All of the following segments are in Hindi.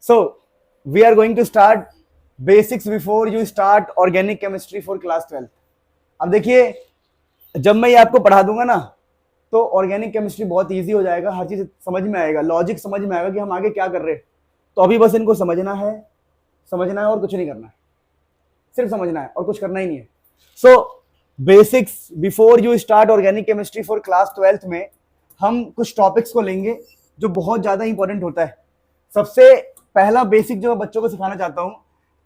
So we are going to start basics before you start organic chemistry for class 12. अब देखिए, जब मैं ये आपको पढ़ा दूंगा ना तो ऑर्गेनिक केमिस्ट्री बहुत इजी हो जाएगा, हर चीज समझ में आएगा, लॉजिक समझ में आएगा कि हम आगे क्या कर रहे हैं। तो अभी बस इनको समझना है और कुछ नहीं करना है, सिर्फ समझना है और कुछ करना ही नहीं है। सो basics before you start organic chemistry for class 12 में हम कुछ टॉपिक्स को लेंगे जो बहुत ज्यादा इंपॉर्टेंट होता है। सबसे पहला बेसिक जो मैं बच्चों को सिखाना चाहता हूँ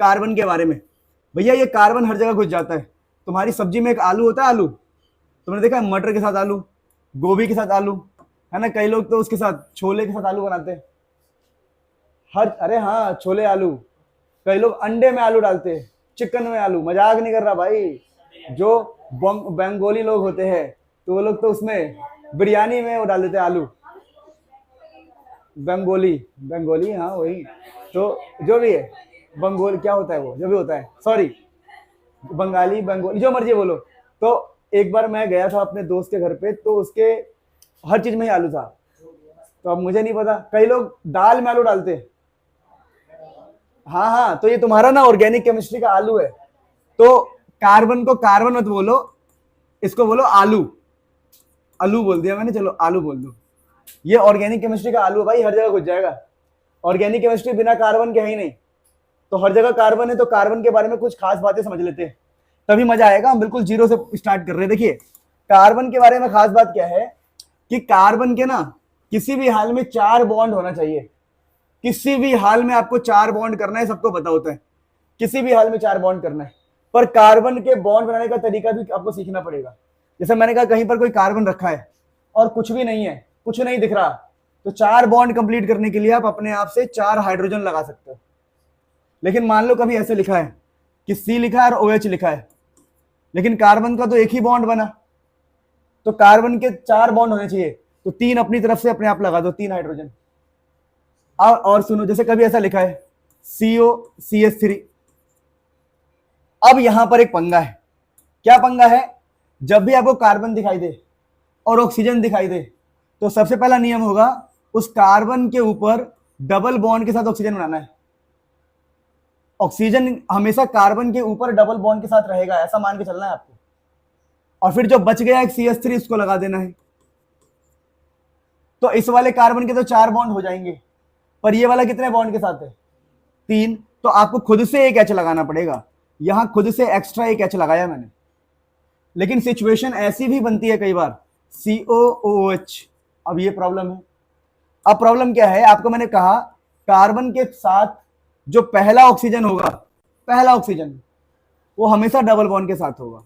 कार्बन के बारे में। भैया ये कार्बन हर जगह घुस जाता है। तुम्हारी सब्जी में एक आलू होता है, आलू तुमने देखा है, मटर के साथ आलू, गोभी के साथ आलू, है ना। कई लोग तो उसके साथ छोले के साथ आलू बनाते हैं। अरे हाँ, छोले आलू। कई लोग अंडे में आलू डालते हैं, चिकन में आलू। मजाक नहीं कर रहा भाई। जो बंगाली लोग होते हैं तो वो लोग तो उसमें बिरयानी में वो डाल देते हैं आलू। बंगाली, हाँ वही। तो जो भी है बंगाली, क्या होता है वो, जो भी होता है, सॉरी बंगाली बंगाली जो मर्जी बोलो। तो एक बार मैं गया था अपने दोस्त के घर पे, तो उसके हर चीज में ही आलू था। तो अब मुझे नहीं पता, कई लोग दाल में आलू डालते हैं। हाँ, तो ये तुम्हारा ना ऑर्गेनिक केमिस्ट्री का आलू है। तो कार्बन को कार्बन मत बोलो, इसको बोलो आलू। आलू बोल दिया मैंने, चलो आलू बोल दो। ये ऑर्गेनिक केमिस्ट्री का आलू है भाई, हर जगह घुस जाएगा। ऑर्गेनिक केमिस्ट्री बिना कार्बन के है ही नहीं, तो हर जगह कार्बन है। तो कार्बन के बारे में कुछ खास बातें समझ लेते हैं, तभी मजा आएगा। हम बिल्कुल जीरो से स्टार्ट कर रहे हैं। देखिए कार्बन के बारे में खास बात क्या है कि कार्बन के ना किसी भी हाल में 4 बॉन्ड होना चाहिए। किसी भी हाल में आपको 4 बॉन्ड करना है, सबको पता होता है, किसी भी हाल में 4 बॉन्ड करना है। पर कार्बन के बॉन्ड बनाने का तरीका भी आपको सीखना पड़ेगा। जैसे मैंने कहा, कहीं पर कोई कार्बन रखा है और कुछ भी नहीं है, कुछ नहीं दिख रहा, तो 4 बॉन्ड कंप्लीट करने के लिए आप अपने आप से 4 हाइड्रोजन लगा सकते हो। लेकिन मान लो कभी ऐसे लिखा है कि C लिखा है और OH लिखा है, लेकिन कार्बन का तो एक ही बॉन्ड बना। तो कार्बन के 4 बॉन्ड होने चाहिए, तो 3 अपनी तरफ से अपने आप लगा दो, 3 हाइड्रोजन। और सुनो, जैसे कभी ऐसा लिखा है COCH3। अब यहां पर एक पंगा है। क्या पंगा है? जब भी आपको कार्बन दिखाई दे और ऑक्सीजन दिखाई दे, तो सबसे पहला नियम होगा उस कार्बन के ऊपर डबल बॉन्ड के साथ ऑक्सीजन बनाना है। ऑक्सीजन हमेशा कार्बन के ऊपर डबल बॉन्ड के साथ रहेगा, ऐसा मान के चलना है आपको। और फिर जो बच गया एक CH3, इसको लगा देना है। तो इस वाले कार्बन के तो 4 बॉन्ड हो जाएंगे, पर ये वाला कितने बॉन्ड के साथ है? 3। तो आपको खुद से एक H लगाना पड़ेगा। यहां खुद से एक्स्ट्रा एक H लगाया मैंने। लेकिन सिचुएशन ऐसी भी बनती है कई बार, COOH। अब ये प्रॉब्लम है। अब प्रॉब्लम क्या है? आपको मैंने कहा कार्बन के साथ जो पहला ऑक्सीजन होगा, पहला ऑक्सीजन, वो हमेशा डबल बॉन्ड के साथ होगा,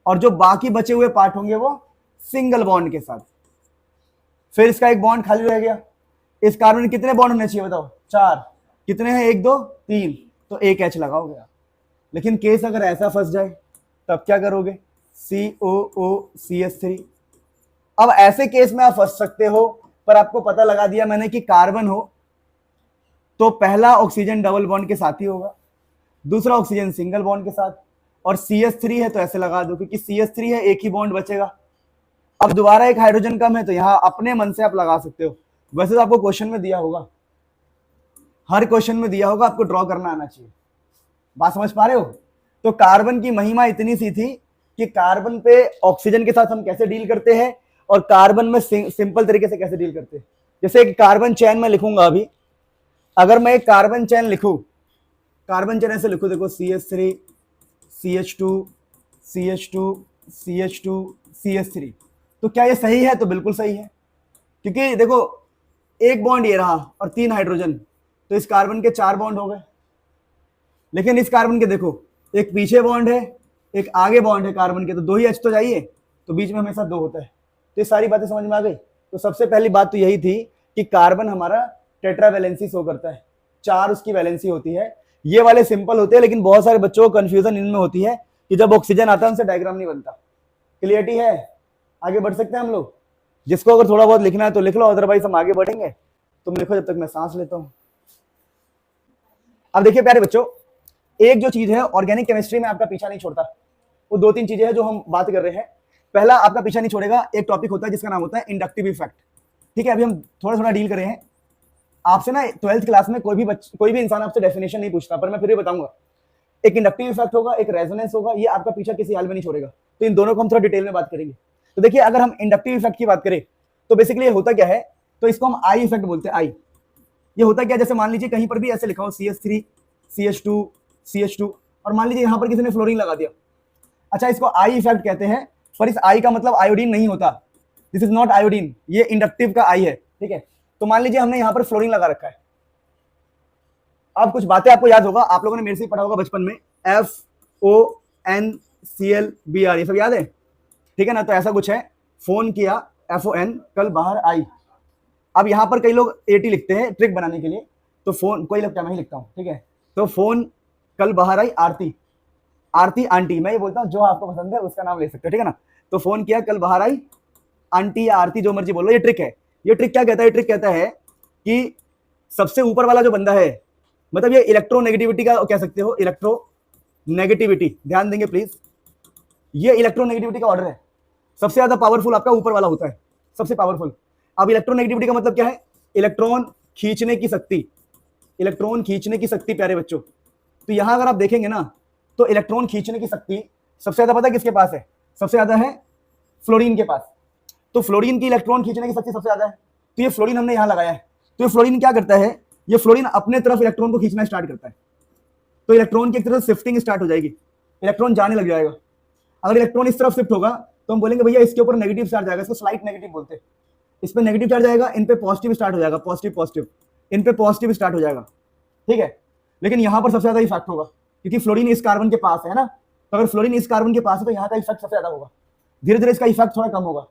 और जो बाकी बचे हुए पार्ट होंगे वो सिंगल बॉन्ड के साथ। फिर इसका एक बॉन्ड खाली रह गया। इस कार्बन में कितने बॉन्ड होने चाहिए बताओ? 4। कितने हैं? 1 2 3, तो एक H लगाओगे। लेकिन केस अगर ऐसा फंस जाए तब क्या करोगे? COOCH3। अब ऐसे केस में आप फंस सकते हो, पर आपको पता लगा दिया मैंने कि कार्बन हो तो पहला ऑक्सीजन डबल बॉन्ड के साथ ही होगा, दूसरा ऑक्सीजन सिंगल बॉन्ड के साथ, और CH3 है तो ऐसे लगा दो, क्योंकि CH3 है, एक ही बॉन्ड बचेगा। अब दोबारा एक हाइड्रोजन कम है, तो यहां अपने मन से आप लगा सकते हो। वैसे तो आपको क्वेश्चन में दिया होगा, हर क्वेश्चन में दिया होगा, आपको ड्रॉ करना आना चाहिए। बात समझ पा रहे हो? तो कार्बन की महिमा इतनी सी थी कि कार्बन पे ऑक्सीजन के साथ हम कैसे डील करते हैं और कार्बन में सिंपल तरीके से कैसे डील करते हैं। जैसे एक कार्बन चेन में लिखूंगा अभी, अगर मैं एक कार्बन चेन लिखूं, कार्बन चेन ऐसे लिखूं, देखो CH3 CH2 CH2 CH2 CH3, तो क्या ये सही है? तो बिल्कुल सही है, क्योंकि देखो एक बॉन्ड ये रहा और 3 हाइड्रोजन, तो इस कार्बन के 4 बॉन्ड हो गए। लेकिन इस कार्बन के देखो, एक पीछे बॉन्ड है, एक आगे बॉन्ड है कार्बन के, तो 2 ही H तो चाहिए, तो बीच में हमेशा 2 होता है। तो ये सारी बातें समझ में आ गई। तो सबसे पहली बात तो यही थी कि कार्बन हमारा टेट्रा वैलेंसी शो करता है, 4 उसकी वैलेंसी होती है। ये वाले सिंपल होते हैं, लेकिन बहुत सारे बच्चों को कंफ्यूजन इनमें होती है कि जब ऑक्सीजन आता है उनसे डायग्राम नहीं बनता। क्लियरिटी है? आगे बढ़ सकते हैं हम लोग। जिसको अगर थोड़ा बहुत लिखना है तो लिख लो, अदरवाइज हम आगे बढ़ेंगे। तुम लिखो जब तक मैं सांस लेता हूं। अब देखिए प्यारे बच्चों, एक जो चीज है ऑर्गेनिक केमिस्ट्री में आपका पीछा नहीं छोड़ता, वो 2-3 चीजें हैं जो हम बात कर रहे हैं। पहला आपका पीछा नहीं छोड़ेगा, एक टॉपिक होता है जिसका नाम होता है इंडक्टिव इफेक्ट। ठीक है, अभी हम थोड़ा थोड़ा डील कर रहे हैं। आपसे ना 12th क्लास में कोई भी इंसान आपसे डेफिनेशन नहीं पूछता, पर मैं फिर भी बताऊंगा। एक इंडक्टिव इफेक्ट होगा, एक रेजोनेंस होगा, ये आपका पीछा किसी हाल में नहीं छोड़ेगा। तो इन दोनों को हम थोड़ा डिटेल में बात करेंगे। तो देखिए, अगर हम इंडक्टिव इफेक्ट की बात करें तो बेसिकली ये होता क्या है, तो इसको हम आई इफेक्ट बोलते हैं। आई, ये होता क्या, जैसे मान लीजिए कहीं पर भी ऐसे लिखा हो CH3 CH2 CH2, और मान लीजिए यहां पर किसी ने फ्लोरीन लगा दिया। अच्छा, इसको आई इफेक्ट कहते हैं, पर इस आई का मतलब आयोडीन नहीं होता। दिस इज नॉट आयोडीन, ये इंडक्टिव का आई है, ठीक है। तो मान लीजिए हमने यहां पर फ्लोरीन लगा रखा है। अब कुछ बातें आपको याद होगा, आप लोगों ने मेरे से पढ़ा होगा बचपन में, FONCLBR, ये सब याद है, ठीक है ना। तो ऐसा कुछ है, फोन किया FON, कल बाहर आई। अब यहां पर कई लोग AT लिखते हैं ट्रिक बनाने के लिए, तो फोन, कोई लोग क्या, मैं ही लिखता हूं, ठीक है। तो फोन कल बाहर आई आरती, आरती आंटी, मैं ये बोलता हूं जो आपको पसंद है उसका नाम ले सकते हो, ठीक है ना। तो फोन किया कल बाहर आई आंटी या आरती, जो मर्जी बोलो, ये ट्रिक है। ये ट्रिक क्या कहता है, ट्रिक कहता है कि सबसे ऊपर वाला जो बंदा है, मतलब ये इलेक्ट्रोनेगेटिविटी का कह सकते हो, इलेक्ट्रोनेगेटिविटी, ध्यान देंगे प्लीज, ये इलेक्ट्रोनेगेटिविटी का ऑर्डर है। सबसे ज्यादा पावरफुल आपका ऊपर वाला होता है, सबसे पावरफुल। अब इलेक्ट्रोनेगेटिविटी का मतलब क्या है, इलेक्ट्रॉन खींचने की शक्ति, इलेक्ट्रॉन खींचने की शक्ति, प्यारे बच्चों। तो यहां अगर आप देखेंगे ना, तो इलेक्ट्रॉन खींचने की शक्ति सबसे ज्यादा पता है किसके पास है, सबसे ज्यादा है फ्लोरीन के पास। तो फ्लोरीन की इलेक्ट्रॉन खींचने की शक्ति सबसे ज्यादा है, तो ये फ्लोरीन हमने यहां लगाया है। तो ये फ्लोरीन क्या करता है, ये फ्लोरीन अपने तरफ इलेक्ट्रॉन को खींचना स्टार्ट करता है। तो इलेक्ट्रॉन की एक तरफ शिफ्टिंग स्टार्ट हो जाएगी, इलेक्ट्रॉन जाने लग जाएगा। अगर इलेक्ट्रॉन इस तरफ शिफ्ट होगा तो हम बोलेंगे भैया इसके ऊपर नेगेटिव चार्ज आएगा, इसको स्लाइट नेगेटिव बोलते हैं। इस पे नेगेटिव चार्ज आएगा, इन पे पॉजिटिव स्टार्ट हो जाएगा, पॉजिटिव पॉजिटिव, इन पे पॉजिटिव स्टार्ट हो जाएगा, ठीक है। लेकिन यहां पर सबसे ज्यादा इफेक्ट होगा, क्योंकि फ्लोरीन इस कार्बन के पास है ना। तो अगर फ्लोरीन इस कार्बन के पास है तो यहाँ का इफेक्ट सबसे ज्यादा होगा, धीरे धीरे इसका इफेक्ट थोड़ा कम होगा।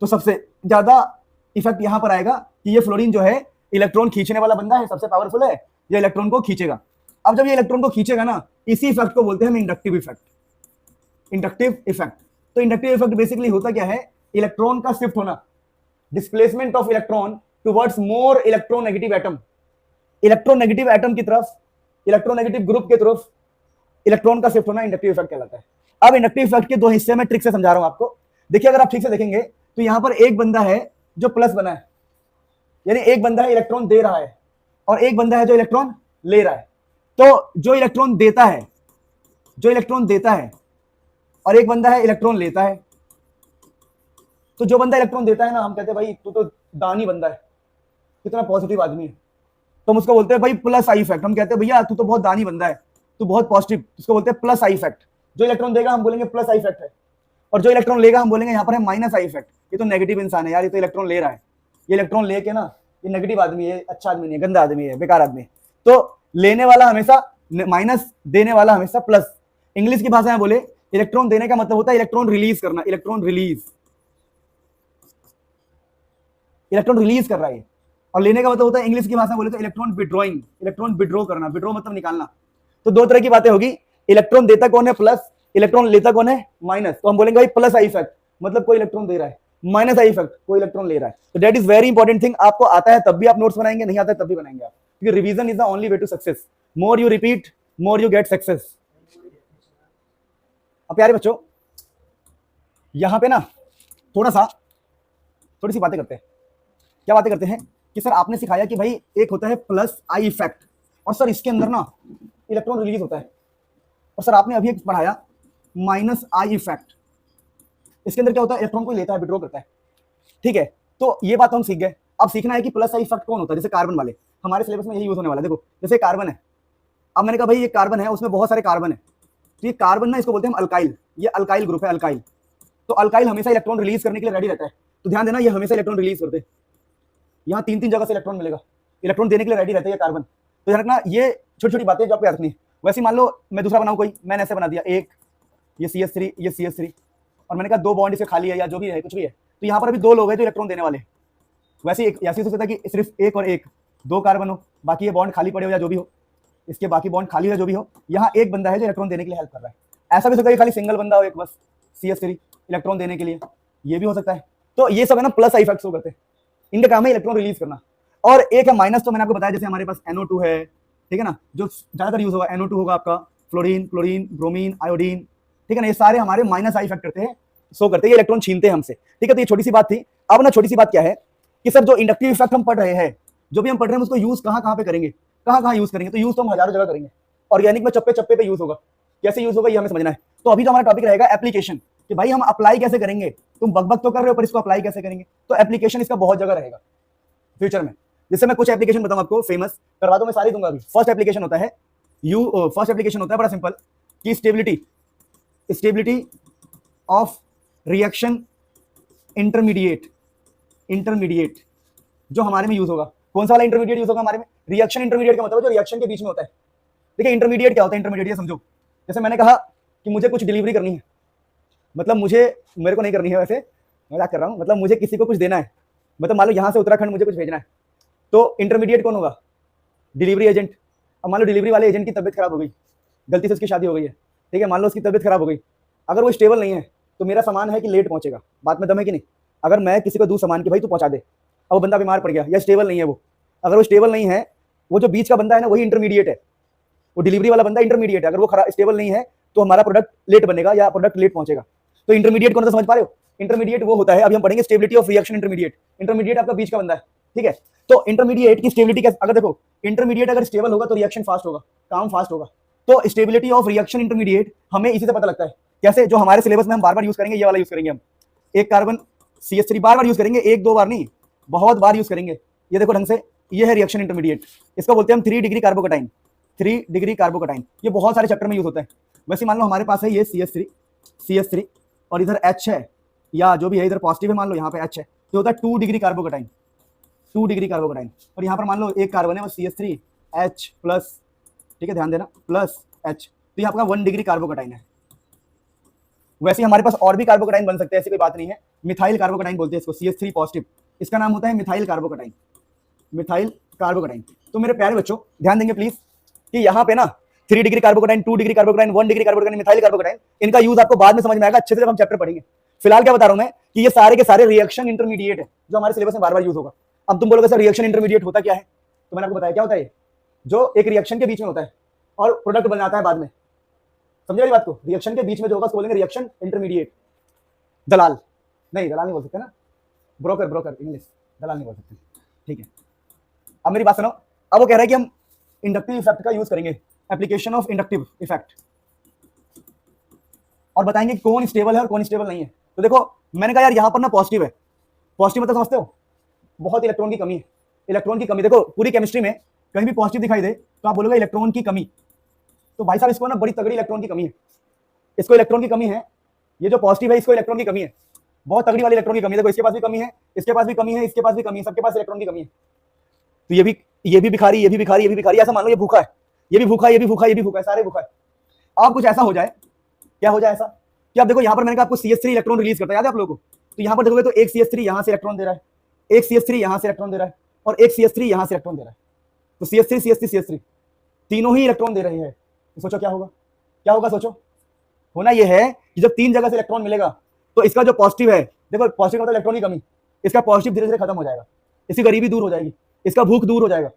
तो सबसे ज्यादा इफेक्ट यहां पर आएगा कि ये फ्लोरीन जो है इलेक्ट्रॉन खींचने वाला बंदा है, सबसे पावरफुल है, ये इलेक्ट्रॉन को खींचेगा। अब जब ये इलेक्ट्रॉन को खींचेगा ना, इसी इफेक्ट को बोलते हैं हम इंडक्टिव इफेक्ट, इंडक्टिव इफेक्ट। तो इंडक्टिव इफेक्ट बेसिकली होता क्या है, इलेक्ट्रॉन का शिफ्ट होना, displacement of electron towards more electronegative atom, electronegative atom की तरफ, इलेक्ट्रोनेगेटिव ग्रुप की तरफ इलेक्ट्रॉन का शिफ्ट होना इंडक्टिव इफेक्ट कहलाता है। अब इंडक्टिव इफेक्ट के दो हिस्से में ट्रिक से समझा रहा हूं आपको। देखिए, अगर आप ठीक से देखेंगे तो यहां पर एक बंदा है जो प्लस बना है, यानी एक बंदा है इलेक्ट्रॉन दे रहा है, और एक बंदा है जो इलेक्ट्रॉन ले रहा है। तो जो इलेक्ट्रॉन देता है, जो इलेक्ट्रॉन देता है, और एक बंदा है इलेक्ट्रॉन लेता है। तो जो बंदा इलेक्ट्रॉन देता है ना, हम कहते हैं भाई तू तो दानी बंदा है, कितना पॉजिटिव आदमी है, तो हम उसको बोलते हैं भाई प्लस आई इफेक्ट। हम कहते हैं भैया तू तो बहुत दानी बंदा है, तू बहुत पॉजिटिव, उसको बोलते हैं प्लस आई इफेक्ट। जो इलेक्ट्रॉन देगा हम बोलेंगे प्लस आई इफेक्ट है, और जो इलेक्ट्रॉन लेगा हम बोलेंगे यहाँ पर है माइनस आई इफेक्ट। ये तो नेगेटिव इंसान है यार, ये तो इलेक्ट्रॉन ले रहा है, ये इलेक्ट्रॉन लेके ना ये नेगेटिव आदमी है, अच्छा आदमी नहीं है, गंदा आदमी है, बेकार आदमी है। तो लेने वाला हमेशा माइनस, देने वाला हमेशा प्लस। इंग्लिश की भाषा में बोले, इलेक्ट्रॉन देने का मतलब होता है इलेक्ट्रॉन रिलीज करना, इलेक्ट्रॉन रिलीज, इलेक्ट्रॉन रिलीज कर रहा है। और लेने का मतलब होता है इंग्लिश की भाषा में बोले तो इलेक्ट्रॉन विड्रॉइंग, इलेक्ट्रॉन विड्रॉ करना, विड्रॉ मतलब निकालना। तो दो तरह की बातें होगी, इलेक्ट्रॉन देता कौन है प्लस, इलेक्ट्रॉन लेता कौन है माइनस। तो हम बोलेंगे भाई प्लस आई इफेक्ट मतलब कोई इलेक्ट्रॉन दे रहा है, माइनस आई इफेक्ट कोई इलेक्ट्रॉन ले रहा है। तो that is very important thing. आपको आता है तब भी आप नोट्स बनाएंगे, नहीं आता है तब भी बनाएंगे आप, क्योंकि revision is the only way to success. More you repeat more you get success. अब प्यारे बच्चों, यहां पे ना थोड़ी सी बातें करते हैं। क्या बातें करते हैं कि सर आपने सिखाया कि भाई एक होता है प्लस आई इफेक्ट, और सर इसके अंदर ना इलेक्ट्रॉन रिलीज होता है, और सर आपने अभी एक पढ़ाया माइनस आई इफेक्ट, इसके अंदर क्या होता है, इलेक्ट्रॉन को लेता है, विड्रॉ करता है, ठीक है। तो ये बात हम सीख गए। अब सीखना है कि प्लस आई इफेक्ट कौन होता है, जैसे कार्बन वाले, हमारे सिलेबस में यही यूज होने वाला है। देखो जैसे कार्बन है, अब मैंने कहा भाई ये कार्बन है, उसमें बहुत सारे कार्बन है, तो ये कार्बन ना इसको बोलते हैं हम अल्काइल, ये अल्काइल ग्रुप है, अल्काइल। तो अल्काइल हमेशा इलेक्ट्रॉन रिलीज करने के लिए रेडी रहता है। तो ध्यान देना, ये हमेशा इलेक्ट्रॉन रिलीज करते हैं, यहाँ तीन तीन जगह से इलेक्ट्रॉन मिलेगा, इलेक्ट्रॉन देने के लिए रेडी रहता है ये कार्बन। तो ध्यान रखना, ये छोटी छोटी बातें जो आपको याद रखनी है। वैसे मान लो मैं दूसरा बनाऊं कोई, मैंने ऐसे बना दिया एक, ये CH3 ये CH3, और मैंने कहा दो बॉन्ड इसे खाली है या जो भी है कुछ भी है, तो यहाँ पर अभी दो लोग हैं जो इलेक्ट्रॉन देने वाले हैं। वैसे ऐसी हो सकता है कि सिर्फ एक और एक, दो कार्बन हो, बाकी ये बॉन्ड खाली पड़े हो या जो भी हो, इसके बाकी बॉन्ड खाली हो या जो भी हो, यहाँ एक बंदा है जो इलेक्ट्रॉन देने के लिए हेल्प कर रहा है। ऐसा भी सकता है खाली सिंगल बंदा हो एक बस, CH3 इलेक्ट्रॉन देने के लिए, ये भी हो सकता है। तो ये सब है ना प्लस आई इफेक्ट्स हो करते हैं, इनका काम है इलेक्ट्रॉन रिलीज करना। और एक है माइनस, तो मैंने आपको बताया जैसे हमारे पास NO2 है, ठीक है ना, जो ज्यादातर यूज होगा NO2 होगा आपका, फ्लोरीन, क्लोरीन, ब्रोमीन, आयोडीन, ठीक है ना, ये सारे हमारे माइनस आई इफेक्ट करते हैं, शो करते हैं, ये इलेक्ट्रॉन छीनते हैं हमसे, ठीक है। तो ये छोटी सी बात थी। अब ना छोटी सी बात क्या है कि सर जो इंडक्टिव इफेक्ट हम पढ़ रहे हैं, जो भी हम पढ़ रहे हैं उसको यूज कहाँ कहाँ पे करेंगे, कहाँ कहाँ यूज करेंगे, तो यूज तो हम हजारों जगह करेंगे। ऑर्गेनिक में चप्पे चप्पे पे यूज होगा, कैसे यूज होगा ये हमें समझना है। तो अभी तो हमारा टॉपिक रहेगा एप्लीकेशन, कि भाई हम अप्लाई कैसे करेंगे, तुम बक तो कर रहे हो पर इसको अप्लाई कैसे करेंगे। तो एप्लीकेशन इसका बहुत जगह रहेगा फ्यूचर में। जैसे मैं कुछ एप्लीकेशन बताऊं आपको, फेमस करवा दो, मैं सारी दूंगा अभी। फर्स्ट एप्लीकेशन होता है फर्स्ट एप्लीकेशन होता है बड़ा सिंपल, कि स्टेबिलिटी ऑफ रिएक्शन इंटरमीडिएट जो हमारे में यूज होगा। कौन सा वाला इंटरमीडिएट यूज होगा हमारे में? रिएक्शन इंटरमीडिएट का मतलब जो रिएक्शन के बीच में होता है। देखिए इंटरमीडिएट क्या होता है, इंटरमीडिएट ये समझो, जैसे मैंने कहा कि मुझे कुछ डिलीवरी करनी है, मतलब मेरे को नहीं करनी है, वैसे मजाक कर रहा हूँ, मतलब मुझे किसी को कुछ देना है, मतलब मान लो यहाँ से उत्तराखंड मुझे कुछ भेजना है, तो इंटरमीडिएट कौन होगा? Delivery agent. अब मान लो डिलीवरी वाले एजेंट की तबीयत खराब हो गई, गलती से उसकी शादी हो गई है, ठीक है, मान लो उसकी तबीयत खराब हो गई, अगर वो स्टेबल नहीं है तो मेरा सामान है कि लेट पहुंचेगा, बात में दम है कि नहीं? अगर मैं किसी को दूँ सामान कि भाई तू पहुंचा दे, अब वो बंदा बीमार पड़ गया या स्टेबल नहीं है वो, अगर वो स्टेबल नहीं है, वो जो बीच का बंदा है ना वही इंटरमीडिएट है, वो डिलीवरी वाला बंदा इंटरमीडिएट है, अगर वो स्टेबल नहीं है तो हमारा प्रोडक्ट लेट बनेगा या प्रोडक्ट लेट पहुंचेगा। तो इंटरमीडिएट कौन सा समझ पा रहे हो? इंटरमीडिएट वो होता है, अभी हम पढ़ेंगे स्टेबिलिटी ऑफ रिएक्शन इंटरमीडिएट आपका बीच का बंदा है, ठीक है। तो इंटरमीडिएट की स्टेबिलिटी कैसे, अगर देखो इंटरमीडिएट अगर स्टेबल होगा तो रिएक्शन फास्ट होगा, काम फास्ट होगा। तो स्टेबिलिटी ऑफ रिएक्शन इंटरमीडिएट हमें इसी से पता लगता है। कैसे? जो हमारे सिलेबस में हम बार बार यूज करेंगे, ये वाला यूज करेंगे हम, एक कार्बन CH3 बार बार यूज करेंगे, एक दो बार नहीं, बहुत बार यूज करेंगे। ये देखो ढंग से, ये है रिएक्शन इंटरमीडिएट, इसको बोलते हैं हम 3 डिग्री कार्बोकटाइन। 3 डिग्री कार्बोकटाइन ये बहुत सारे चैप्टर में यूज होता है। वैसे मान लो हमारे पास है ये CH3 और इधर H है, या जो भी है इधर पॉजिटिव है, मान लो यहाँ पे H है, तो होता है 2 डिग्री कार्बोकटाइन, 2 डिग्री कार्बोकटाइन। और यहाँ पर मान लो एक कार्बन है वो CH3H प्लस, ठीक है, ध्यान देना, प्लस H, तो यहाँ आपका 1 डिग्री कार्बोकटाइन है। वैसे हमारे पास और भी कार्बोकटाइन बन सकते हैं, ऐसी कोई बात नहीं है। मिथाइल कार्बोकटाइन बोलते हैं इसको, CH3 पॉजिटिव, इसका नाम होता है मिथाइल कार्बोकटाइन, मिथाइल कार्बोकटाइन। तो मेरे प्यारे बच्चों ध्यान देंगे प्लीज, कि यहाँ पे ना 3 डिग्री कार्बोकटाइन, 2 डिग्री कार्बोकटाइन, 1 डिग्री कार्बोकटाइन, मिथाइल कार्बोकटाइन, इनका यूज आपको बाद में समझ में आएगा, अच्छे से जब हम चैप्टर पढ़ेंगे। फिलहाल क्या बता रहा हूं मैं, कि ये सारे के सारे रिएक्शन इंटरमीडिएट है जो हमारे सिलेबस में बार बार यूज होगा। अब तुम बोलोगे सर रिएक्शन इंटरमीडिएट होता क्या है, तो मैंने आपको बताया क्या होता है, जो एक रिएक्शन के बीच में होता है और प्रोडक्ट बनाता है बाद में। समझे वाली बात को? रिएक्शन के बीच में जो होगा उसको बोलेंगे रिएक्शन इंटरमीडिएट। दलाल नहीं बोल सकते ना, ब्रोकर इंग्लिश, दलाल नहीं बोल सकते, ठीक है। अब मेरी बात सुनो, अब वो कह रहा है कि हम इंडक्टिव इफेक्ट का यूज करेंगे, एप्लीकेशन ऑफ इंडक्टिव इफेक्ट, और बताएंगे कौन स्टेबल है और कौन स्टेबल नहीं है। तो देखो मैंने कहा यार यहाँ पर ना पॉजिटिव है, पॉजिटिव मतलब समझते हो, बहुत इलेक्ट्रॉन की कमी है, इलेक्ट्रॉन की कमी। देखो पूरी केमिस्ट्री में कहीं भी पॉजिटिव दिखाई दे तो आप बोलोगे इलेक्ट्रॉन की कमी, तो भाई साहब इसको ना बड़ी तगड़ी इलेक्ट्रॉन की कमी है, इसको इलेक्ट्रॉन की कमी है, ये जो पॉजिटिव है इसको इलेक्ट्रॉन की कमी है, बहुत तगड़ी वाली इलेक्ट्रॉन की कमी है। देखो इसके पास भी कमी है, इसके पास भी कमी है, इसके पास भी कमी है, सबके पास इलेक्ट्रॉन की कमी है। तो ये भी भिखारी, ये भी भिखारी, ये भी भिखारी, ऐसा मान लो ये भूखा है, ये भी भूखा है, ये भी भूखा है, ये भी भूखा है, सारे भूखा है। अब कुछ ऐसा हो जाए, क्या हो जाए ऐसा कि आप देखो यहाँ पर मैंने कहा आपको CH3 इलेक्ट्रॉन रिलीज करता है, याद है आप लोगों को? तो यहाँ पर देखोगे तो एक CH3 यहाँ से इलेक्ट्रॉन दे रहा है, एक CH3 यहाँ से इलेक्ट्रॉन दे रहा है, और एक CH3 यहाँ से इलेक्ट्रॉन दे रहा है। तो CH3 तीनों ही इलेक्ट्रॉन दे रहे हैं। तो सोचो क्या होगा, क्या होगा सोचो। होना यह है कि जब 3 जगह से इलेक्ट्रॉन मिलेगा तो इसका जो पॉजिटिव है, देखो पॉजिटिव मतलब इलेक्ट्रॉन की कमी, इसका पॉजिटिव धीरे धीरे खत्म हो जाएगा, इसकी गरीबी दूर हो जाएगी, इसका भूख दूर हो जाएगा।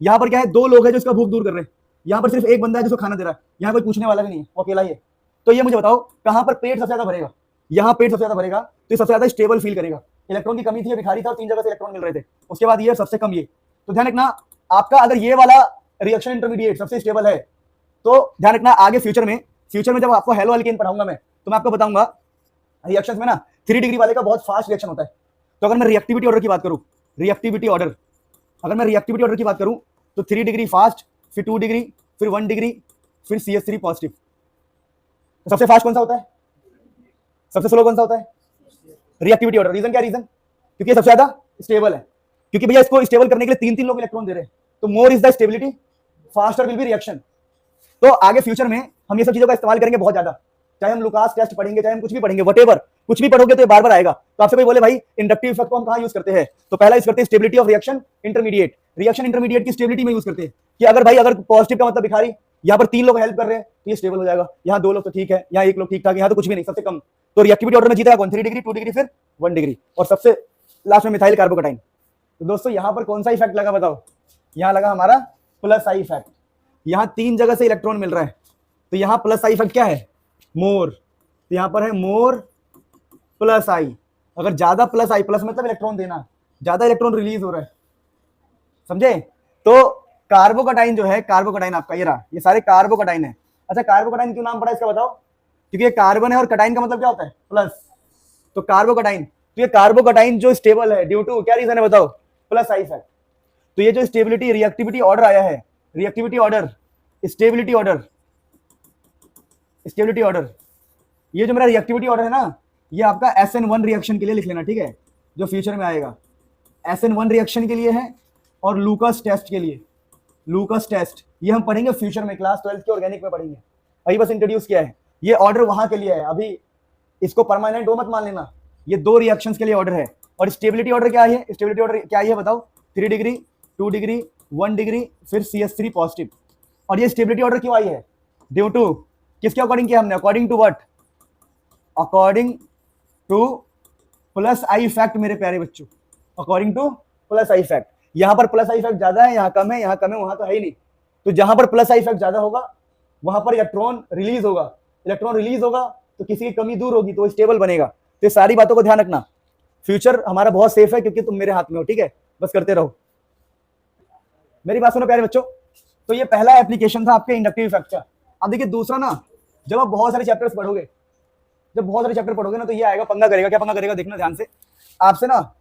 यहाँ पर क्या है, 2 लोग हैं जो इसका भूख दूर कर रहे हैं, यहाँ पर सिर्फ एक बंदा है जिसको खाना दे रहा है, यहाँ कोई पूछने वाला भी नहीं है, वो अकेला ही है। तो ये मुझे बताओ कहाँ पर पेट सबसे ज्यादा भरेगा? यहाँ पेट सबसे ज्यादा भरेगा तो सबसे ज्यादा स्टेबल फील करेगा। इलेक्ट्रॉन की कमी थी, भिखारी था और 3 जगह से इलेक्ट्रॉन मिल रहे थे, उसके बाद ये सबसे कम ये। तो ध्यान रखना आपका, अगर ये वाला रिएक्शन इंटरमीडिएट सबसे स्टेबल है तो ध्यान रखना आगे फ्यूचर में जब आपको हेलो एल्केन पढ़ाऊंगा मैं, तो मैं आपको बताऊंगा रिएक्शंस में ना 3 डिग्री वाले का बहुत फास्ट रिएक्शन होता है। तो अगर मैं रिएक्टिविटी ऑर्डर की बात करूं, अगर मैं रिएक्टिविटी ऑर्डर की बात करूं तो 3 डिग्री फास्ट, फिर 2 डिग्री, फिर 1 डिग्री, फिर CH3 पॉजिटिव। तो सबसे फास्ट कौन सा होता है, सबसे स्लो कौन सा होता है? Reactivity order. रीजन क्या? रीजन क्योंकि सबसे ज्यादा स्टेबल है, क्योंकि भैया इसको स्टेबल करने के लिए 3 लोग इलेक्ट्रॉन दे रहे हैं, तो more is the stability, faster will be reaction. तो आगे फ्यूचर में हम ये सब चीजों का इस्तेमाल करेंगे बहुत ज्यादा, चाहे हम लुकास टेस्ट पढ़ेंगे, चाहे हम कुछ भी पढ़ेंगे, वटेवर कुछ भी पढ़ोगे तो ये बार बार आएगा। तो आपसे कोई बोले भाई इंडक्टिव इफेक्ट को हम कहां यूज करते हैं, तो पहला यूज करते हैं stability of reaction intermediate. Reaction intermediate की स्टेबिलिटी में यूज करते हैं कि अगर पॉजिटिव का मतलब भिखारी, यहाँ पर 3 लोग हेल्प कर रहे हैं तो ये स्टेबल हो जाएगा, यहाँ 2 लोग तो ठीक है, यहाँ 1 लोग ठीक ठाक, यहाँ तो कुछ भी नहीं, सबसे कम। तो रिएक्टिविटी ऑर्डर में जीतेगा कौन? 3 डिग्री, 2 डिग्री, फिर 1 डिग्री, और सबसे लास्ट में मिथाइल कार्बोकटाइन। तो दोस्तों यहाँ पर कौन सा इफेक्ट लगा बताओ? यहाँ लगा हमारा प्लस आई इफेक्ट। यहाँ 3 जगह से इलेक्ट्रॉन मिल रहा है तो यहाँ प्लस आई इफेक्ट क्या है? मोर। तो यहाँ पर है मोर प्लस आई। अगर ज्यादा प्लस आई, प्लस मतलब इलेक्ट्रॉन देना, ज्यादा इलेक्ट्रॉन रिलीज हो रहा है, समझे? तो कार्बोकटाइन जो है, कार्बोकटाइन आपका ये रहा, ये सारे कार्बोकटाइन है। अच्छा कार्बोकटाइन क्यों नाम पड़ा इसका बताओ? क्योंकि ये कार्बन है और कटाइन का मतलब क्या होता है? प्लस। तो कार्बोकटाइन, तो ये कार्बोकटाइन जो स्टेबल है ड्यू टू क्या रीजन है बताओ? Plus I fact. तो ये जो स्टेबिलिटी रिएक्टिविटी ऑर्डर आया है, reactivity order, stability order, stability order, ये जो मेरा रिएक्टिविटी ऑर्डर है ना, ये आपका SN1 रिएक्शन के लिए लिख लेना, ठीक है, जो फ्यूचर में आएगा। SN1 रिएक्शन के लिए है और लूकास टेस्ट के लिए, लूकास टेस्ट ये हम पढ़ेंगे फ्यूचर में, क्लास 12 के ऑर्गेनिक में पढ़ेंगे, अभी बस इंट्रोड्यूस किया है। ये ऑर्डर वहां के लिए है, अभी इसको परमानेंट मत मान लेना, ये 2 रिएक्शंस के लिए ऑर्डर है। और स्टेबिलिटी ऑर्डर क्या है? स्टेबिलिटी ऑर्डर क्या है बताओ? 3 डिग्री, 2 डिग्री, 1 डिग्री, फिर CS3 पॉजिटिव। और ये स्टेबिलिटी ऑर्डर क्यों आई है? ड्यू टू किसके अकॉर्डिंग किया हमने? According to what? According to plus I fact मेरे प्यारे बच्चों, according to plus I fact. यहां पर प्लस आई फैक्ट ज्यादा है, यहाँ कम है, यहाँ कम है, वहां तो है ही नहीं। तो जहां पर प्लस आई फैक्ट ज्यादा होगा वहां पर इलेक्ट्रॉन रिलीज होगा, इलेक्ट्रॉन रिलीज होगा तो किसी की कमी दूर होगी तो स्टेबल बनेगा। तो ये सारी बातों को ध्यान रखना, फ्यूचर हमारा बहुत सेफ है क्योंकि तुम मेरे हाथ में हो, ठीक है, बस करते रहो। मेरी बात सुनो प्यारे बच्चों, तो ये पहला एप्लीकेशन था आपके इंडक्टिव इफेक्ट का। अब देखिए दूसरा ना, जब आप बहुत सारे चैप्टर्स पढ़ोगे, जब बहुत सारे चैप्टर पढ़ोगे ना, तो ये आएगा, पंगा करेगा। क्या पंगा करेगा? देखना ध्यान से, आपसे ना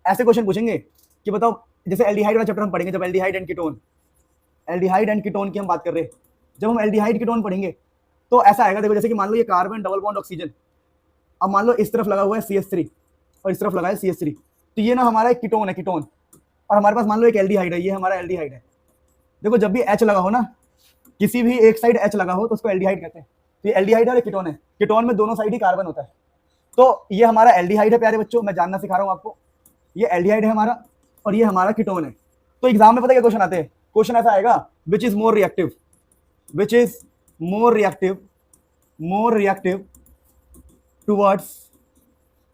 ऐसे क्वेश्चन पूछेंगे कि बताओ, जैसे एल्डिहाइड वाला चैप्टर हम पढ़ेंगे, जब aldehyde and ketone, aldehyde and ketone की हम बात कर रहे हैं, जब हम एल्डिहाइड कीटोन पढ़ेंगे तो ऐसा आएगा, देखो जैसे कि मान लो ये कार्बन डबल बॉन्ड ऑक्सीजन, अब मान लो इस तरफ लगा हुआ है CS3 और इस तरफ लगा है CS3, तो ये ना हमारा एक कीटोन है, कीटोन, और हमारे पास मान लो एक एल्डिहाइड है, ये हमारा एल्डिहाइड है। देखो जब भी H लगा हो ना, किसी भी एक साइड H लगा हो तो उसको एल्डिहाइड कहते हैं। तो ये एल्डिहाइड है और कीटोन है, कीटोन में दोनों साइड ही कार्बन होता है। तो ये हमारा एल्डिहाइड है प्यारे बच्चों, मैं जानना सिखा रहा हूँ आपको, ये एल्डिहाइड है हमारा और ये हमारा कीटोन है। तो एग्जाम में पता क्या क्वेश्चन आते हैं? क्वेश्चन ऐसा आएगा, which is more reactive, which is more reactive, more reactive towards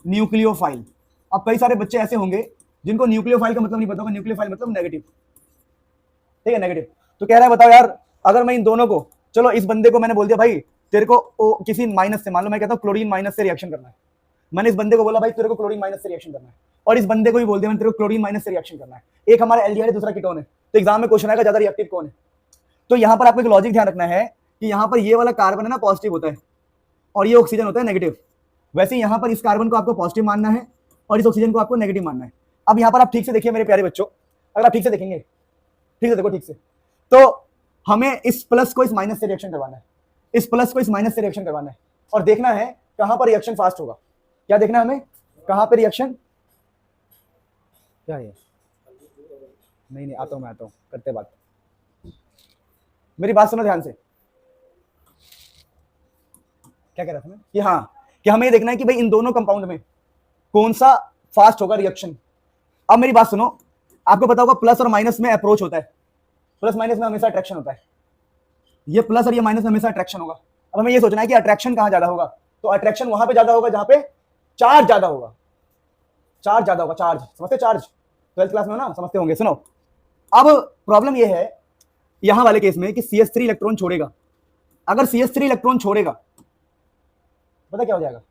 nucleophile. अब कई सारे बच्चे ऐसे होंगे जिनको न्यूक्लियोफाइल का मतलब नहीं पता होगा, न्यूक्लियोफाइल मतलब नेगेटिव, ठीक है, नेगेटिव। तो कह रहा है बताओ यार, अगर मैं इन दोनों को, चलो इस बंदे को मैंने बोल दिया भाई तेरे को किसी माइनस से, मान लो मैं कहता हूँ क्लोरीन माइनस से रिएक्शन करना है, मैंने इस बंदे को बोला भाई तेरे को क्लोरीन माइनस से रिएक्शन करना है, और इस बंदे को भी बोल दिया मैंने तेरे को क्लोरीन माइनस से रिएक्शन करना है। एक हमारा एल्डिहाइड है, दूसरा कीटोन है, तो एग्जाम में क्वेश्चन आएगा ज्यादा रिएक्टिव कौन है। तो यहाँ पर आपको एक लॉजिक ध्यान रखना है कि यहाँ पर ये वाला कार्बन है ना पॉजिटिव होता है और ये ऑक्सीजन होता है नेगेटिव। वैसे यहाँ पर इस कार्बन को आपको पॉजिटिव मानना है और इस ऑक्सीजन को आपको नेगेटिव मानना है। अब यहाँ पर आप ठीक से देखिए मेरे प्यारे बच्चों, अगर आप ठीक से देखेंगे, ठीक से देखो ठीक से, तो हमें इस प्लस को इस माइनस से रिएक्शन करवाना है, इस प्लस को इस माइनस से रिएक्शन करवाना है, और देखना है कहां पर रिएक्शन फास्ट होगा। क्या देखना है हमें? कहां पर रिएक्शन, क्या है? नहीं नहीं आता हूं, मैं आता हूं, करते बात। मेरी बात सुनो ध्यान से, क्या कह रहा था मैं कि हाँ, कि हमें ये देखना है कि भाई इन दोनों कंपाउंड में कौन सा फास्ट होगा रिएक्शन। अब मेरी बात सुनो, आपको पता होगा प्लस और माइनस में अप्रोच होता है, प्लस माइनस में हमेशा अट्रैक्शन होता है, ये प्लस और ये माइनस में हमेशा अट्रैक्शन होगा। अब हमें ये सोचना है कि अट्रैक्शन कहां ज्यादा होगा, तो अट्रैक्शन वहां पे ज्यादा होगा जहां पे चार्ज ज्यादा होगा, चार्ज ज्यादा होगा, चार्ज समझते, चार्ज 12th क्लास में ना समझते होंगे। सुनो अब प्रॉब्लम ये है यहां वाले केस में कि CS3 इलेक्ट्रॉन छोड़ेगा, अगर CS3 इलेक्ट्रॉन छोड़ेगा पता क्या हो जाएगा,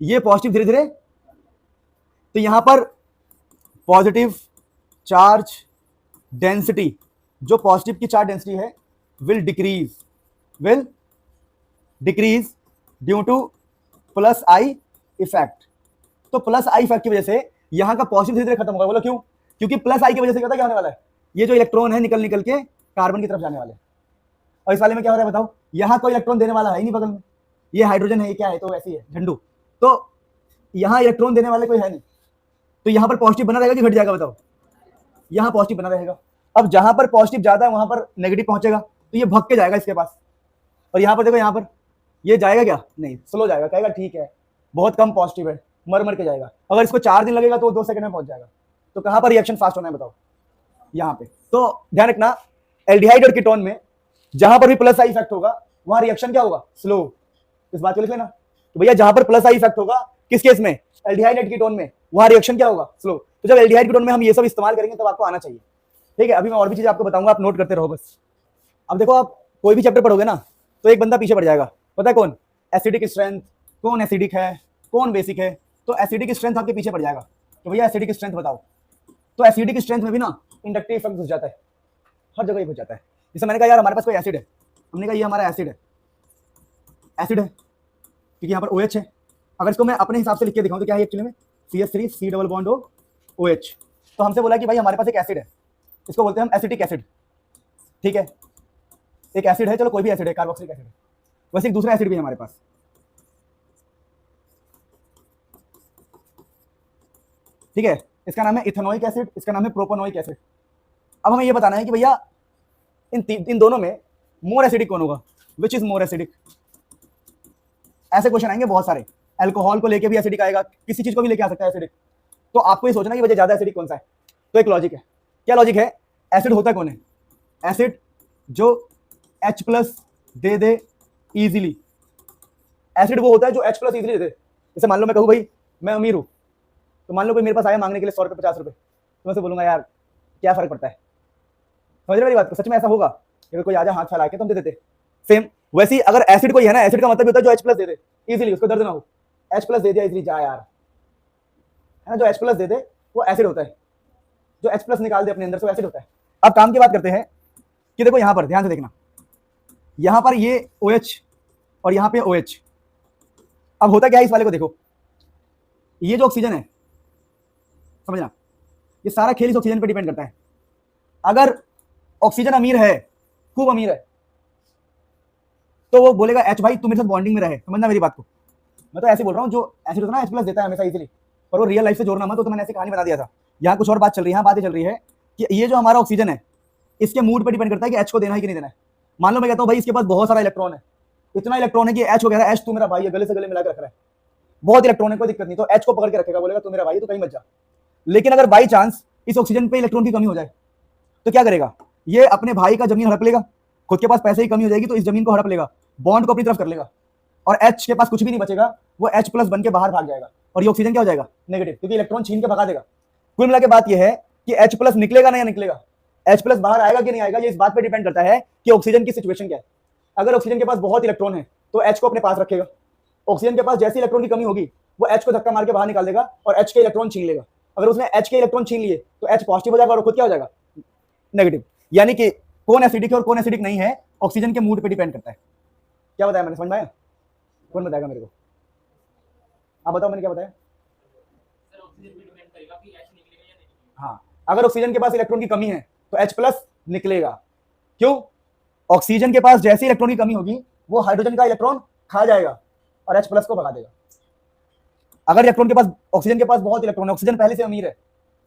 ये पॉजिटिव धीरे धीरे, तो यहां पर पॉजिटिव चार्ज डेंसिटी, जो पॉजिटिव की चार्ज डेंसिटी है will decrease due to plus I effect. तो प्लस आई इफेक्ट की वजह से यहां का पॉजिटिव धीरे धीरे खत्म होगा। बोलो क्यों? क्योंकि प्लस आई की वजह से क्या होने वाला है, ये जो इलेक्ट्रॉन है निकल निकल के कार्बन की तरफ जाने वाले हैं। और इस वाले में क्या हो रहा है बताओ, यहां कोई इलेक्ट्रॉन देने वाला है ही नहीं बगल में, ये हाइड्रोजन है, ये क्या है, तो ऐसी है झंडू, तो यहां इलेक्ट्रॉन देने वाले कोई है नहीं, तो यहां पर पॉजिटिव बना रहेगा कि घट जाएगा बताओ? यहां पॉजिटिव बना रहेगा। अब जहां पर पॉजिटिव ज्यादा है वहां पर नेगेटिव पहुंचेगा, तो ये भग के जाएगा इसके पास, और यहां पर देखो, यहां पर ये जाएगा क्या? नहीं, स्लो जाएगा, कहेगा ठीक है बहुत कम पॉजिटिव है, मर के जाएगा। अगर इसको 4 दिन लगेगा तो 2 सेकंड में पहुंच जाएगा। तो कहां पर रिएक्शन फास्ट होना है बताओ? यहां पे। तो ध्यान रखना, एल्डिहाइड और कीटोन में जहां पर भी प्लस आई इफेक्ट होगा वहां रिएक्शन क्या होगा? स्लो। इस बात को लिख लेना, तो भैया जहां पर प्लस आई इफेक्ट होगा किस केस में? एल्डिहाइड और कीटोन में, वहां रिएक्शन क्या होगा? स्लो। तो जब एल्डिहाइड कीटोन में हम ये सब इस्तेमाल करेंगे तब आपको आना चाहिए, ठीक है। अभी मैं और भी चीजें आपको बताऊंगा, आप नोट करते रहो बस। अब देखो, आप कोई भी चैप्टर पढ़ोगे ना तो एक बंदा पीछे पड़ जाएगा, पता है कौन? एसिडिक स्ट्रेंथ, कौन एसिडिक है, कौन बेसिक है, तो एसिडिक स्ट्रेंथ आपके पीछे पड़ जाएगा। तो भैया एसिडिक स्ट्रेंथ बताओ, तो एसिडिक स्ट्रेंथ में भी ना इंडक्टिव इफेक्ट घुस जाता है, हर जगह ही घुस जाता है। जैसे मैंने कहा यार हमारे पास कोई एसिड है, हमने कहा ये हमारा एसिड है, एसिड है क्योंकि यहाँ पर OH है। अगर इसको मैं अपने हिसाब से लिख के दिखाऊं तो क्या है एक्चुअली में CH3 C double bond OH। तो हमसे बोला कि भाई हमारे पास एक एसिड है, इसको बोलते हैं हम एसिटिक एसिड, ठीक है। एक एसिड है, चलो कोई भी एसिड है, कार्बोक्सिलिक एसिड है। वैसे एक दूसरा एसिड भी है हमारे पास, ठीक है, इसका नाम है इथेनोइक एसिड, इसका नाम है प्रोपेनोइक एसिड। अब हमें ये बताना है कि भैया इन दोनों में मोर एसिडिक कौन होगा, विच इज मोर एसिडिक। ऐसे क्वेश्चन आएंगे बहुत सारे, अल्कोहल को लेके भी एसिडिक आएगा, किसी चीज को भी लेके आ सकता है एसिडिक। तो आपको ये सोचना कि वजह ज्यादा एसिडिक कौन सा है। तो एक लॉजिक है, क्या लॉजिक है, एसिड होता कौन है, एसिड जो H+ they they easily. Acid वो होता है जो H+ इजीली दे दे। जैसे मान लो मैं कहूँ भाई मैं अमीर हूँ, तो मान लो कोई मेरे पास आया मांगने के लिए 100 रुपये 50 रुपये, तो मैं से बोलूंगा यार क्या फर्क पड़ता है, समझ रहे मेरी बात को। सच में ऐसा होगा कि कोई आजा हाथ फैला के तुम दे देते। सेम वैसे ही अगर एसिड कोई है ना, एसिड का मतलब होता है जो H+ दे दे इजीली, उसको दर्द ना हो, H+ दे दिया इजीली, जा यार, है ना। जो H+ दे दे वो एसिड होता है, जो H+ निकाल दे अपने अंदर से वो एसिड होता है। अब काम की बात करते हैं कि देखो यहाँ पर ध्यान से देखना, यहाँ पर ये OH और यहाँ पे OH। अब होता क्या है इस वाले को देखो, ये जो ऑक्सीजन है, समझना, ये सारा खेल इस ऑक्सीजन पे डिपेंड करता है। अगर ऑक्सीजन अमीर है, खूब अमीर है, तो वो बोलेगा H भाई तू मेरे साथ बॉन्डिंग में रहे, समझना मेरी बात को। मैं तो ऐसे बोल रहा हूँ, जो एसिड होता है ना H+ देता है हमेशा इजीली, और वो रियल लाइफ से जोड़ना मत, तो मैंने ऐसी कहानी बना दिया था। यहाँ कुछ और बात चल रही है, यहाँ बात चल रही है कि ये जो हमारा ऑक्सीजन है इसके मूड पर डिपेंड करता है कि H को देना है कि नहीं देना है। मान लो मैं कहता हूँ भाई इसके पास बहुत सारा इलेक्ट्रॉन है, इतना इलेक्ट्रॉन है कि H को कह रहा है H तू मेरा भाई है, गले से गले मिला के रख रहा है, बहुत इलेक्ट्रॉन है, कोई दिक्कत नहीं, तो H को पकड़ के रखेगा, बोलेगा तू मेरा भाई है, तू कहीं मत जा। लेकिन अगर बाई चांस इस ऑक्सीजन पे इलेक्ट्रॉन की कमी हो जाए तो क्या करेगा, ये अपने भाई का जमीन हड़प लेगा, खुद के पास पैसे की कमी हो जाएगी तो इस जमीन को हड़प लेगा, बॉन्ड को अपनी तरफ कर लेगा, और H के पास कुछ भी नहीं बचेगा, वो H+ बन के बाहर भाग जाएगा, और ये ऑक्सीजन क्या हो जाएगा, नेगेटिव, क्योंकि इलेक्ट्रॉन छीन के भगा देगा। कुल मिला के बात यह है कि H+ निकलेगा ना या निकलेगा, H+ बाहर आएगा कि नहीं आएगा, ये इस बात पर डिपेंड करता है कि ऑक्सीजन की सिचुएशन क्या है। अगर ऑक्सीजन के पास बहुत इलेक्ट्रॉन है तो H को अपने पास रखेगा, ऑक्सीजन के पास जैसे इलेक्ट्रॉन की कमी होगी वो H को धक्का मार के बाहर निकाल देगा और H के इलेक्ट्रॉन छीन लेगा। अगर उसने H के इलेक्ट्रॉन छीन लिए तो H पॉजिटिव हो जाएगा और खुद क्या हो जाएगा, नेगेटिव। यानी कि कौन एसिडिक है और कौन एसिडिक नहीं है ऑक्सीजन के मूड पे डिपेंड करता है। क्या बताया मैंने, समझ में आया? कौन बताएगा मेरे को, आप बताओ मैंने क्या बताया? हाँ, अगर ऑक्सीजन के पास इलेक्ट्रॉन की कमी है तो H+ निकलेगा। क्यों? ऑक्सीजन के पास जैसी इलेक्ट्रॉन की कमी होगी वो हाइड्रोजन का इलेक्ट्रॉन खा जाएगा और H+ को भगा देगा। अगर इलेक्ट्रॉन के पास, ऑक्सीजन के पास बहुत इलेक्ट्रॉन है, ऑक्सीजन पहले से अमीर है,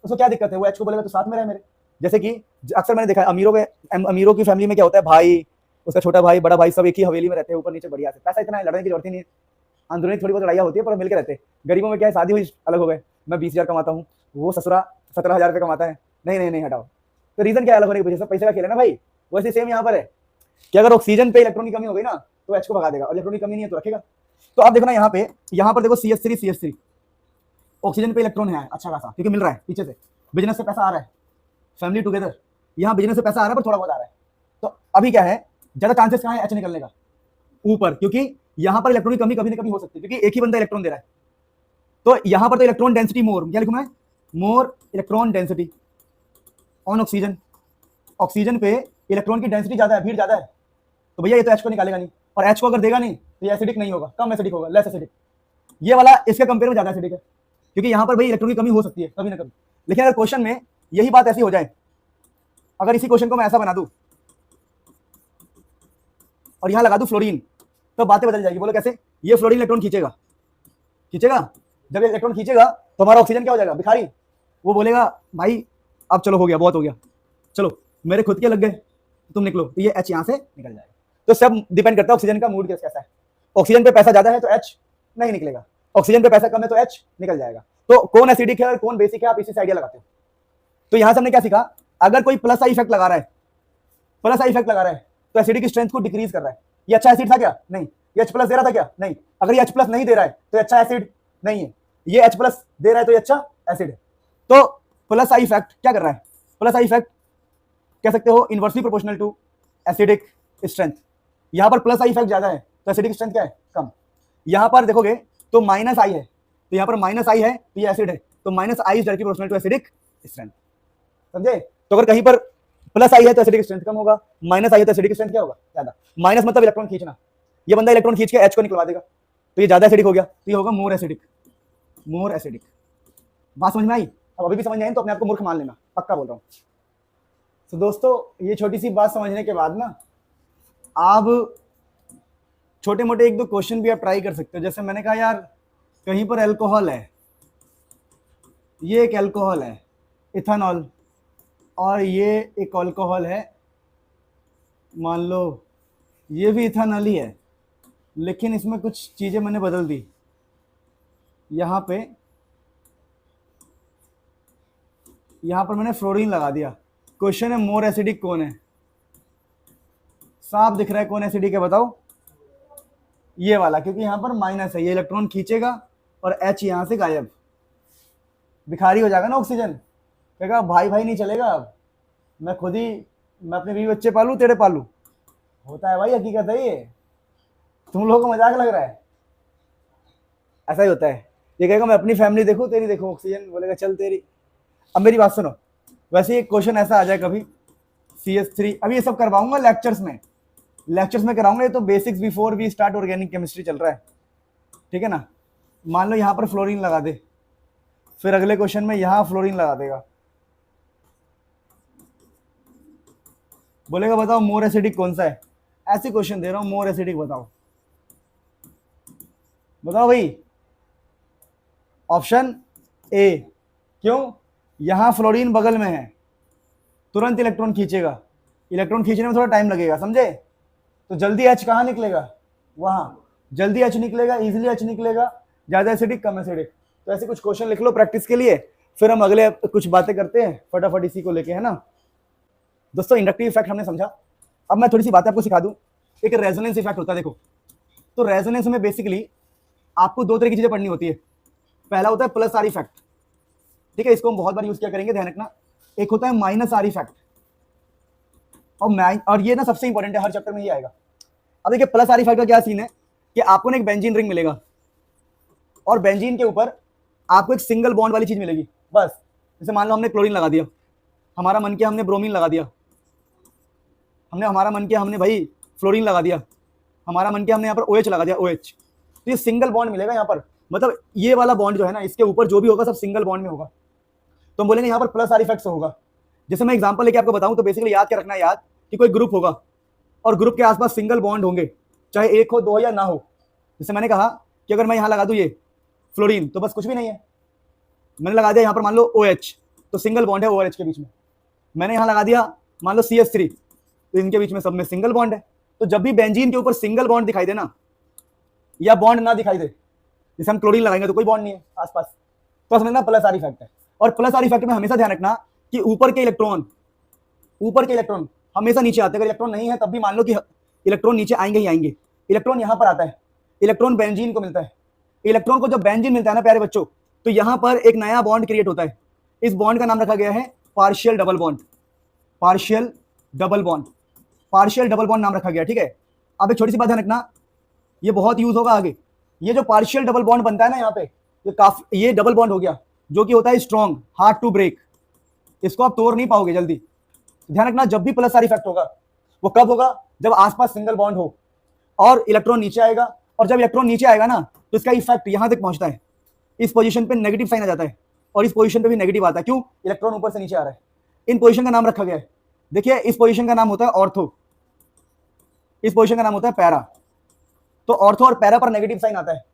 उसको क्या दिक्कत है, वो H को बोलेगा तो साथ में रहे मेरे। जैसे कि अक्सर मैंने देखा है अमीरों की फैमिली में क्या होता है, भाई, उसका छोटा भाई, बड़ा भाई, सब एक ही हवेली में रहते हैं, ऊपर नीचे बढ़िया से, पैसा इतना है, लड़ने की जरूरत ही नहीं है, अंदरूनी थोड़ी बहुत लड़ाइयाँ होती है पर मिलकर रहते हैं। गरीबों में क्या है, शादी हुई अलग हो गए, मैं 20,000 कमाता हूँ, वो ससुरा 17,000 रुपये कमाता है, नहीं हटाओ। तो रीजन क्या अलग होने की वजह से, पैसे का खेल है ना भाई। वैसे सेम यहाँ पर है कि अगर ऑक्सीजन पे इलेक्ट्रॉन की कमी हो गई ना तो H को भगा देगा, और इलेक्ट्रॉन की कमी नहीं है तो रखेगा। तो आप देखो ना यहाँ पर देखो CH3 ऑक्सीजन पे इलेक्ट्रॉन है अच्छा खासा, क्योंकि मिल रहा है पीछे से, बिजनेस से पैसा आ रहा है, फैमिली टुगेदर, यहाँ बिजनेस से पैसा आ रहा है पर थोड़ा बहुत आ रहा है। तो अभी क्या है, ज्यादा चांसेस कहाँ है H निकलने का, ऊपर, क्योंकि यहाँ पर इलेक्ट्रॉन की कमी कभी ना कभी हो सकती है, क्योंकि एक ही बंदा इलेक्ट्रॉन दे रहा है। तो यहाँ पर तो इलेक्ट्रॉन डेंसिटी मोर, क्या लिखूं मैं, more electron density on oxygen. Oxygen पे इलेक्ट्रॉन की डेंसिटी ज्यादा है, भीड़ ज्यादा है, तो भैया ये तो H को निकालेगा नहीं, और H को अगर देगा नहीं तो ये एसिडिक नहीं होगा, कम एसिडिक होगा, लेस एसिडिक। ये वाला इसके कंपेयर में ज्यादा एसिडिक है, क्योंकि यहाँ पर भाई इलेक्ट्रॉन की कमी हो सकती है कभी ना कभी। लेकिन अगर क्वेश्चन में यही बात ऐसी हो जाए, अगर इसी क्वेश्चन को मैं ऐसा बना दूं और यहाँ लगा दूं फ्लोरीन, तो बातें बदल जाएगी। बोलो कैसे, ये फ्लोरीन इलेक्ट्रॉन खींचेगा, जब इलेक्ट्रॉन खींचेगा तो हमारा ऑक्सीजन क्या हो जाएगा, भिखारी। वो बोलेगा भाई अब चलो हो गया, बहुत हो गया, चलो मेरे खुद के लग गए, तुम निकलो, तो ये H यहाँ से निकल जाएगा। तो सब डिपेंड करता है ऑक्सीजन का मूड कैसा है। ऑक्सीजन पे पैसा ज्यादा है तो H नहीं निकलेगा, ऑक्सीजन पे पैसा कम है तो H निकल जाएगा। तो कौन एसिडिक है और कौन बेसिक है आप इसी से आइडिया लगाते हो। तो यहाँ से हमने क्या सीखा, अगर कोई प्लस आई इफेक्ट लगा रहा है, तो एसिडिक स्ट्रेंथ को डिक्रीज कर रहा है। ये अच्छा एसिड था क्या, नहीं। ये H+ दे रहा था क्या, नहीं। अगर ये H+ नहीं दे रहा है तो अच्छा एसिड नहीं है, ये H+ दे रहा है तो ये अच्छा एसिड है। तो प्लस आई इफेक्ट क्या कर रहा है, प्लस आई इफेक्ट कह सकते हो inversely proportional to acidic strength. यहाँ पर प्लस आई इफेक्ट ज्यादा है तो एसिडिक स्ट्रेंथ क्या है, कम। यहाँ पर देखोगे तो माइनस आई है, तो यहाँ पर माइनस आई है तो ये एसिड है, तो minus I is directly proportional to acidic strength. समझे? तो अगर कहीं पर प्लस आई है तो एसिडिक स्ट्रेंथ कम होगा, माइनस आई है तो एसिडिक स्ट्रेंथ क्या होगा? ज्यादा। माइनस मतलब इलेक्ट्रॉन खींचना, ये बंदा इलेक्ट्रॉन खींच के H को निकलवा देगा तो ये ज्यादा एसिडिक हो गया, तो ये होगा मोर एसिडिक। More acidic. बात समझ में आई? अब अभी भी समझ में आई तो अपने आप को मूर्ख मान लेना, पक्का बोल रहा हूँ। तो दोस्तों ये छोटी सी बात समझने के बाद ना आप छोटे मोटे एक दो क्वेश्चन भी आप ट्राई कर सकते हो। जैसे मैंने कहा यार कहीं पर अल्कोहल है, ये एक अल्कोहल है इथेनॉल, और ये एक अल्कोहल है, मान लो ये भी इथेनॉल ही है, लेकिन इसमें कुछ चीज़ें मैंने बदल दी। यहाँ पर मैंने फ्लोरीन लगा दिया। क्वेश्चन है मोर एसिडिक कौन है? साफ दिख रहा है कौन एसिडिक है, बताओ? ये वाला, क्योंकि यहाँ पर माइनस है, ये इलेक्ट्रॉन खींचेगा और H यहाँ से गायब, भिखारी हो जाएगा ना ऑक्सीजन। कहेगा भाई भाई नहीं चलेगा, अब मैं खुद ही, मैं अपने बीवी बच्चे पालूं तेरे पालूं। होता है भाई, हकीकत है ये, तुम लोगों को मजाक लग रहा है, ऐसा ही होता है। ये कहेगा मैं अपनी फैमिली देखूं तेरी देखूं, ऑक्सीजन बोलेगा चल तेरी। अब मेरी बात सुनो, वैसे एक क्वेश्चन ऐसा आ जाए कभी CH3, अभी ये सब करवाऊंगा लेक्चर्स में कराऊंगा, ये तो basics before we start organic chemistry चल रहा है, ठीक है ना। मान लो यहाँ पर फ्लोरीन लगा दे, फिर अगले क्वेश्चन में यहाँ फ्लोरीन लगा देगा, बोलेगा बताओ मोर एसिडिक कौन सा है? ऐसे क्वेश्चन दे रहा हूं, मोर एसिडिक बताओ भाई। ऑप्शन ए, क्यों? यहां फ्लोरीन बगल में है, तुरंत इलेक्ट्रॉन खींचेगा, इलेक्ट्रॉन खींचने में थोड़ा टाइम लगेगा, समझे? तो जल्दी H कहाँ निकलेगा? वहां जल्दी H निकलेगा, इजीली H निकलेगा, ज्यादा एसिडिक कम एसिडिक। तो ऐसे कुछ क्वेश्चन लिख लो प्रैक्टिस के लिए, फिर हम अगले कुछ बातें करते हैं फटाफट इसी को लेके, है ना। दोस्तों इंडक्टिव इफेक्ट हमने समझा, अब मैं थोड़ी सी बातें आपको सिखा दूं। एक रेजोनेंस इफेक्ट होता है, देखो। तो रेजोनेंस में बेसिकली आपको दो तरह की चीजें पढ़नी होती है। पहला होता है प्लस आर इफेक्ट, ठीक है, इसको हम बहुत बार यूज किया करेंगे, ध्यान रखना। एक होता है माइनस आर इफेक्ट, और ये ना सबसे इंपॉर्टेंट है, हर चैप्टर में ही आएगा। अब देखिए प्लस आर इफेक्ट का क्या सीन है कि आपको ना एक बेंजीन रिंग मिलेगा और बेंजीन के ऊपर आपको एक सिंगल बॉन्ड वाली चीज मिलेगी, बस। जैसे मान लो हमने क्लोरीन लगा दिया, हमारा मन किया हमने ब्रोमीन लगा दिया, हमारा मन किया हमने भाई फ्लोरीन लगा दिया, हमारा मन किया हमने यहाँ पर OH लगा दिया, OH। तो ये सिंगल बॉन्ड मिलेगा यहाँ पर, मतलब ये वाला बॉन्ड जो है ना, इसके ऊपर जो भी होगा सब सिंगल बॉन्ड में होगा। तो हम बोलेंगे यहाँ पर प्लस आर इफेक्ट होगा। जैसे मैं एग्जांपल लेके आपको बताऊं तो बेसिकली याद क्या रखना है, याद कि कोई ग्रुप होगा और ग्रुप के आसपास सिंगल बॉन्ड होंगे, चाहे एक हो, दो हो या ना हो। जैसे मैंने कहा कि अगर मैं यहाँ लगा दूं ये फ्लोरीन तो बस कुछ भी नहीं है, मैंने लगा दिया यहाँ पर मान लो OH, तो सिंगल बॉन्ड है OH के बीच में। मैंने यहाँ लगा दिया मान लो CH3, तो इनके बीच में सब में सिंगल बॉन्ड है। तो जब भी बेंजीन के ऊपर सिंगल बॉन्ड दिखाई दे ना, या बॉन्ड ना दिखाई दे, जैसे हम क्लोरीन लगाएंगे तो कोई बॉन्ड नहीं है आसपास, तो समझना प्लस आर इफेक्ट है। और प्लस आर इफेक्ट में हमेशा ध्यान रखना कि ऊपर के इलेक्ट्रॉन हमेशा नीचे आते हैं। अगर इलेक्ट्रॉन नहीं है तब भी मान लो कि इलेक्ट्रॉन नीचे आएंगे ही आएंगे। इलेक्ट्रॉन यहाँ पर आता है, इलेक्ट्रॉन बेंजीन को मिलता है। इलेक्ट्रॉन को जब बेंजीन मिलता है ना प्यारे बच्चों, तो यहाँ पर एक नया बॉन्ड क्रिएट होता है। इस बॉन्ड का नाम रखा गया है partial double bond. Partial double bond नाम रखा गया, ठीक है। अब एक छोटी सी बात ध्यान रखना, ये बहुत यूज होगा आगे। ये जो पार्शियल डबल बॉन्ड बनता है ना यहाँ पे, ये डबल बॉन्ड हो गया, जो कि होता है स्ट्रॉन्ग, हार्ड टू ब्रेक, इसको आप तोड़ नहीं पाओगे जल्दी। ध्यान रखना जब भी प्लस आर इफेक्ट होगा वो कब होगा, जब आसपास सिंगल बॉन्ड हो और इलेक्ट्रॉन नीचे आएगा। और जब इलेक्ट्रॉन नीचे आएगा ना तो इसका इफेक्ट यहां तक पहुंचता है, इस पोजीशन पे नेगेटिव साइन आ जाता है और इस पोजीशन पे भी नेगेटिव आता है। क्यों? इलेक्ट्रॉन ऊपर से नीचे आ रहा है। इन पोजीशन का नाम रखा गया है, देखिए इस पोजीशन का नाम होता है ऑर्थो, इस पोजीशन का नाम होता है पैरा। तो ऑर्थो और पैरा पर नेगेटिव साइन आता है,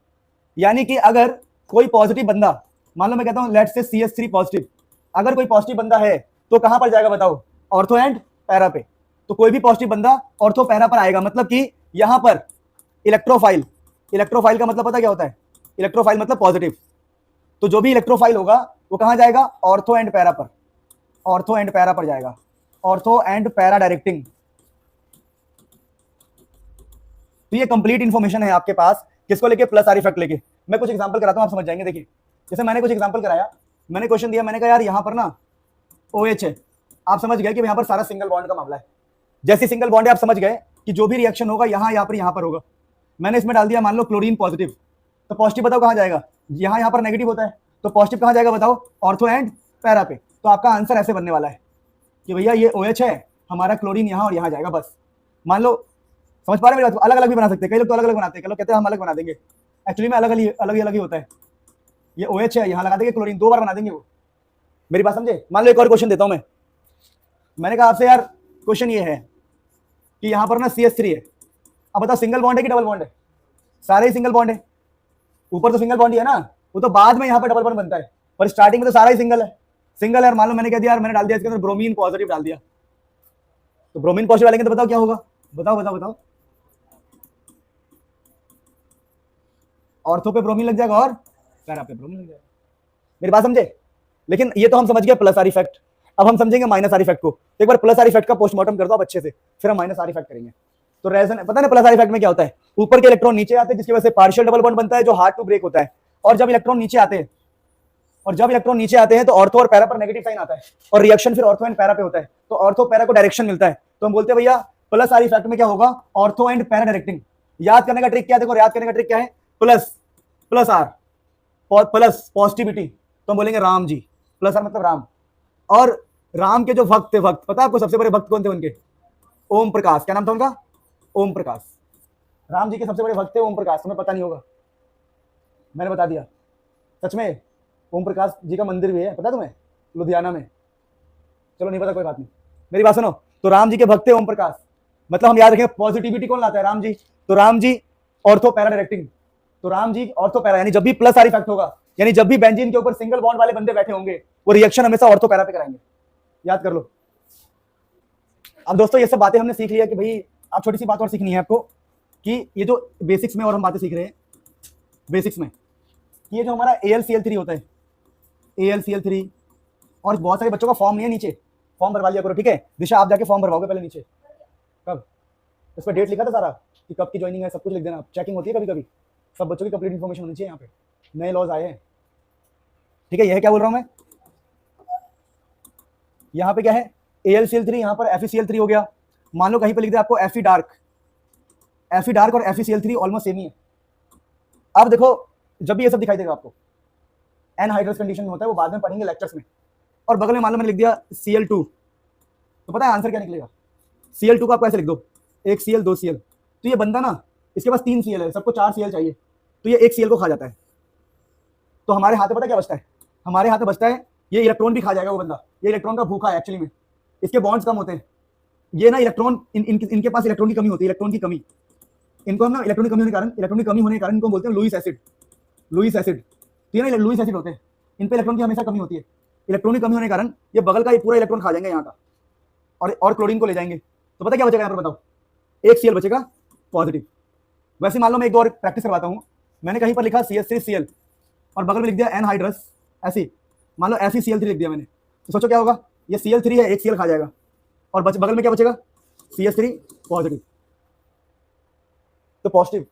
यानी कि अगर कोई पॉजिटिव बंदा, मान लो मैं कहता हूं लेट्स से CH3 पॉजिटिव, अगर कोई पॉजिटिव बंदा है तो कहां पर जाएगा बताओ? ऑर्थो एंड पैरा पे। तो कोई भी पॉजिटिव बंदा ऑर्थो पैरा पर आएगा, मतलब कि यहां पर इलेक्ट्रोफाइल का मतलब पता क्या होता है? इलेक्ट्रोफाइल मतलब पॉजिटिव। तो जो भी इलेक्ट्रोफाइल होगा वो कहां जाएगा? ऑर्थो एंड पैरा पर, ऑर्थो एंड पैरा पर जाएगा, ऑर्थो एंड पैरा डायरेक्टिंग। तो ये कंप्लीट इंफॉर्मेशन है आपके पास, किसको लेके? प्लस आर इफेक्ट लेके। मैं कुछ एग्जांपल कराता हूं, आप समझ जाएंगे। देखिए जैसे मैंने कुछ एग्जांपल कराया, मैंने क्वेश्चन दिया, मैंने कहा यार यहाँ पर ना OH है, आप समझ गए कि यहाँ पर सारा सिंगल बॉन्ड का मामला है। जैसे सिंगल बॉन्ड है आप समझ गए कि जो भी रिएक्शन होगा यहाँ पर होगा। मैंने इसमें डाल दिया मान लो क्लोरीन पॉजिटिव, तो पॉजिटिव बताओ कहाँ जाएगा? यहाँ पर नेगेटिव होता है, तो पॉजिटिव कहाँ जाएगा बताओ? ऑर्थो एंड पैरा पे। तो आपका आंसर ऐसे बनने वाला है, कि भैया ये OH है, हमारा क्लोरीन यहाँ और यहाँ जाएगा बस। मान लो, समझ पा रहे हैं मेरी बात? अलग अलग भी बना सकते हैं, कई लोग तो अलग अलग बनाते हैं, कई लोग कहते हैं हम अलग बना देंगे, एक्चुअली में अलग ही होता है। ये OH है, यहाँ लगा देंगे क्लोरीन, 2 बार बना देंगे वो। मेरी बात समझे? मान लो एक और क्वेश्चन देता हूं मैं। मैंने कहा आपसे यार क्वेश्चन ये है कि यहाँ पर ना CH3 है, अब बताओ सिंगल बॉन्ड है कि डबल बॉन्ड है? सारे ही सिंगल बॉन्ड है, ऊपर तो सिंगल बॉन्ड ही है ना, वो तो बाद में यहाँ पर डबल बॉन्ड बनता है, पर स्टार्टिंग में तो सारा ही सिंगल है। सिंगल है, मान लो मैंने कह दिया यार, मैंने डाल दिया इसके अंदर ब्रोमीन पॉजिटिव डाल दिया, तो ब्रोमीन पॉजिटिव डालेंगे तो बताओ क्या होगा? बताओ बताओ बताओ। ऑर्थो पे ब्रोमीन लग जाएगा और पैरा पे ब्रोमीन लग जाएगा। मेरी बात समझे? लेकिन ये तो हम समझ गए प्लस आर इफेक्ट, अब हम समझेंगे माइनस आर इफेक्ट को। तो एक बार प्लस आर इफेक्ट का पोस्टमार्टम कर दो आप अच्छे से, फिर हम माइनस आर इफेक्ट करेंगे। तो रेजन पता है प्लस आर इफेक्ट में क्या होता है? ऊपर के इलेक्ट्रॉन नीचे आते हैं, जिसकी वजह से पार्शियल डबल बॉन्ड बनता है जो हार्ड टू ब्रेक होता है। और जब इलेक्ट्रॉन नीचे आते हैं तो ऑर्थो और पैरा पर नेगेटिव साइन आता है, और रिएक्शन फिर ऑर्थो एंड पैरा पे होता है, तो ऑर्थो पैरा को डायरेक्शन मिलता है। तो हम बोलते हैं भैया प्लस आर इफेक्ट में क्या होगा? Ortho and para directing. याद करने का ट्रिक क्या है? देखो याद करने का ट्रिक क्या है? प्लस आर प्लस पॉजिटिविटी, तो हम बोलेंगे राम जी, प्लस आर मतलब राम। और राम के जो भक्त थे, भक्त पता है आपको सबसे बड़े भक्त कौन थे उनके? ओम प्रकाश। क्या नाम था उनका? ओम प्रकाश। राम जी के सबसे बड़े भक्त थे ओम प्रकाश। तुम्हें पता नहीं होगा, मैंने बता दिया। सच में ओम प्रकाश जी का मंदिर भी है, पता है तुम्हें? लुधियाना में। चलो नहीं पता कोई बात नहीं, मेरी बात सुनो। तो राम जी के भक्त थे ओम प्रकाश, मतलब हम याद रखें पॉजिटिविटी कौन लाता है? राम जी। तो Ram ji ortho para directing, तो राम जी ऑर्थो पैरा, यानी जब भी प्लस आर इफेक्ट होगा, यानी जब भी बेंजीन के ऊपर सिंगल बॉन्ड वाले बंदे बैठे होंगे, वो रिएक्शन हमेशा ऑर्थो पैरा पे कराएंगे। याद कर लो। अब दोस्तों ये सब बातें हमने सीख लिया कि भाई आप छोटी सी बात और सीखनी है आपको, कि ये जो बेसिक्स में और हम बातें सीख रहे हैं बेसिक्स में, कि ये जो हमारा AlCl3 होता है, AlCl3, और बहुत सारे बच्चों का फॉर्म नहीं है, नीचे फॉर्म भरवा लिया करो, ठीक है? दिशा आप जाके फॉर्म भरवाओगे पहले नीचे। कब? उस पर डेट लिखा था सारा कि कब की ज्वाइनिंग है, सब कुछ लिख देना। चेकिंग होती है कभी कभी, सब बच्चों की कंप्लीट इन्फॉर्मेशन होनी चाहिए। यहाँ पे नए लॉज आए हैं, ठीक है? यह क्या बोल रहा हूँ मैं? यहाँ पे क्या है? AlCl3, यहाँ पर FeCl3 हो गया। मान लो कहीं पे लिख दे आपको Fe डार्क और FeCl3 ऑलमोस्ट सेम ही है। अब देखो जब भी ये सब दिखाई देगा आपको, एनहाइड्रस कंडीशन में होता है, वो बाद में पढ़ेंगे लेक्चर्स में। और बगल में मान लो मैंने लिख दिया Cl2, तो पता है आंसर क्या निकलेगा? Cl2 को आपको ऐसे लिख दो, 1 Cl 2 Cl, तो ये बंदा ना, इसके पास 3 Cl है, सबको 4 Cl चाहिए, तो ये 1 Cl को खा जाता है। तो हमारे हाथ में पता क्या बचता है? हमारे हाथ में बचता है ये इलेक्ट्रॉन भी खा जाएगा वो बंदा। ये इलेक्ट्रॉन का भूखा है एक्चुअली में, इसके बॉन्ड्स कम होते हैं। ये ना इलेक्ट्रॉन इनके पास इलेक्ट्रॉन की कमी होती है, इलेक्ट्रॉन की कमी। इनको हम ना इलेक्ट्रॉन की कमी होने के कारण इनको बोलते हैं लुईस एसिड। तो ये ना लुईस एसिड होते हैं, इन पे इलेक्ट्रॉन की हमेशा कमी होती है। इलेक्ट्रॉन की कमी होने के कारण ये बगल का ये पूरा इलेक्ट्रॉन खा जाएंगे यहाँ का, और क्लोरीन को ले जाएंगे। तो पता क्या बचेगा यहाँ पर? बताओ, 1 Cl बचेगा पॉजिटिव। वैसे मान लो मैं एक दो और प्रैक्टिस करवाता हूँ। मैंने कहीं पर लिखा CH3Cl और बगल में लिख दिया एनहाइड्रस, ऐसी मान लो FeCl3 लिख दिया मैंने, तो सोचो क्या होगा? ये Cl3 है, 1 Cl खा जाएगा, और बगल में क्या बचेगा? CH3 पॉजिटिव, तो पॉजिटिव।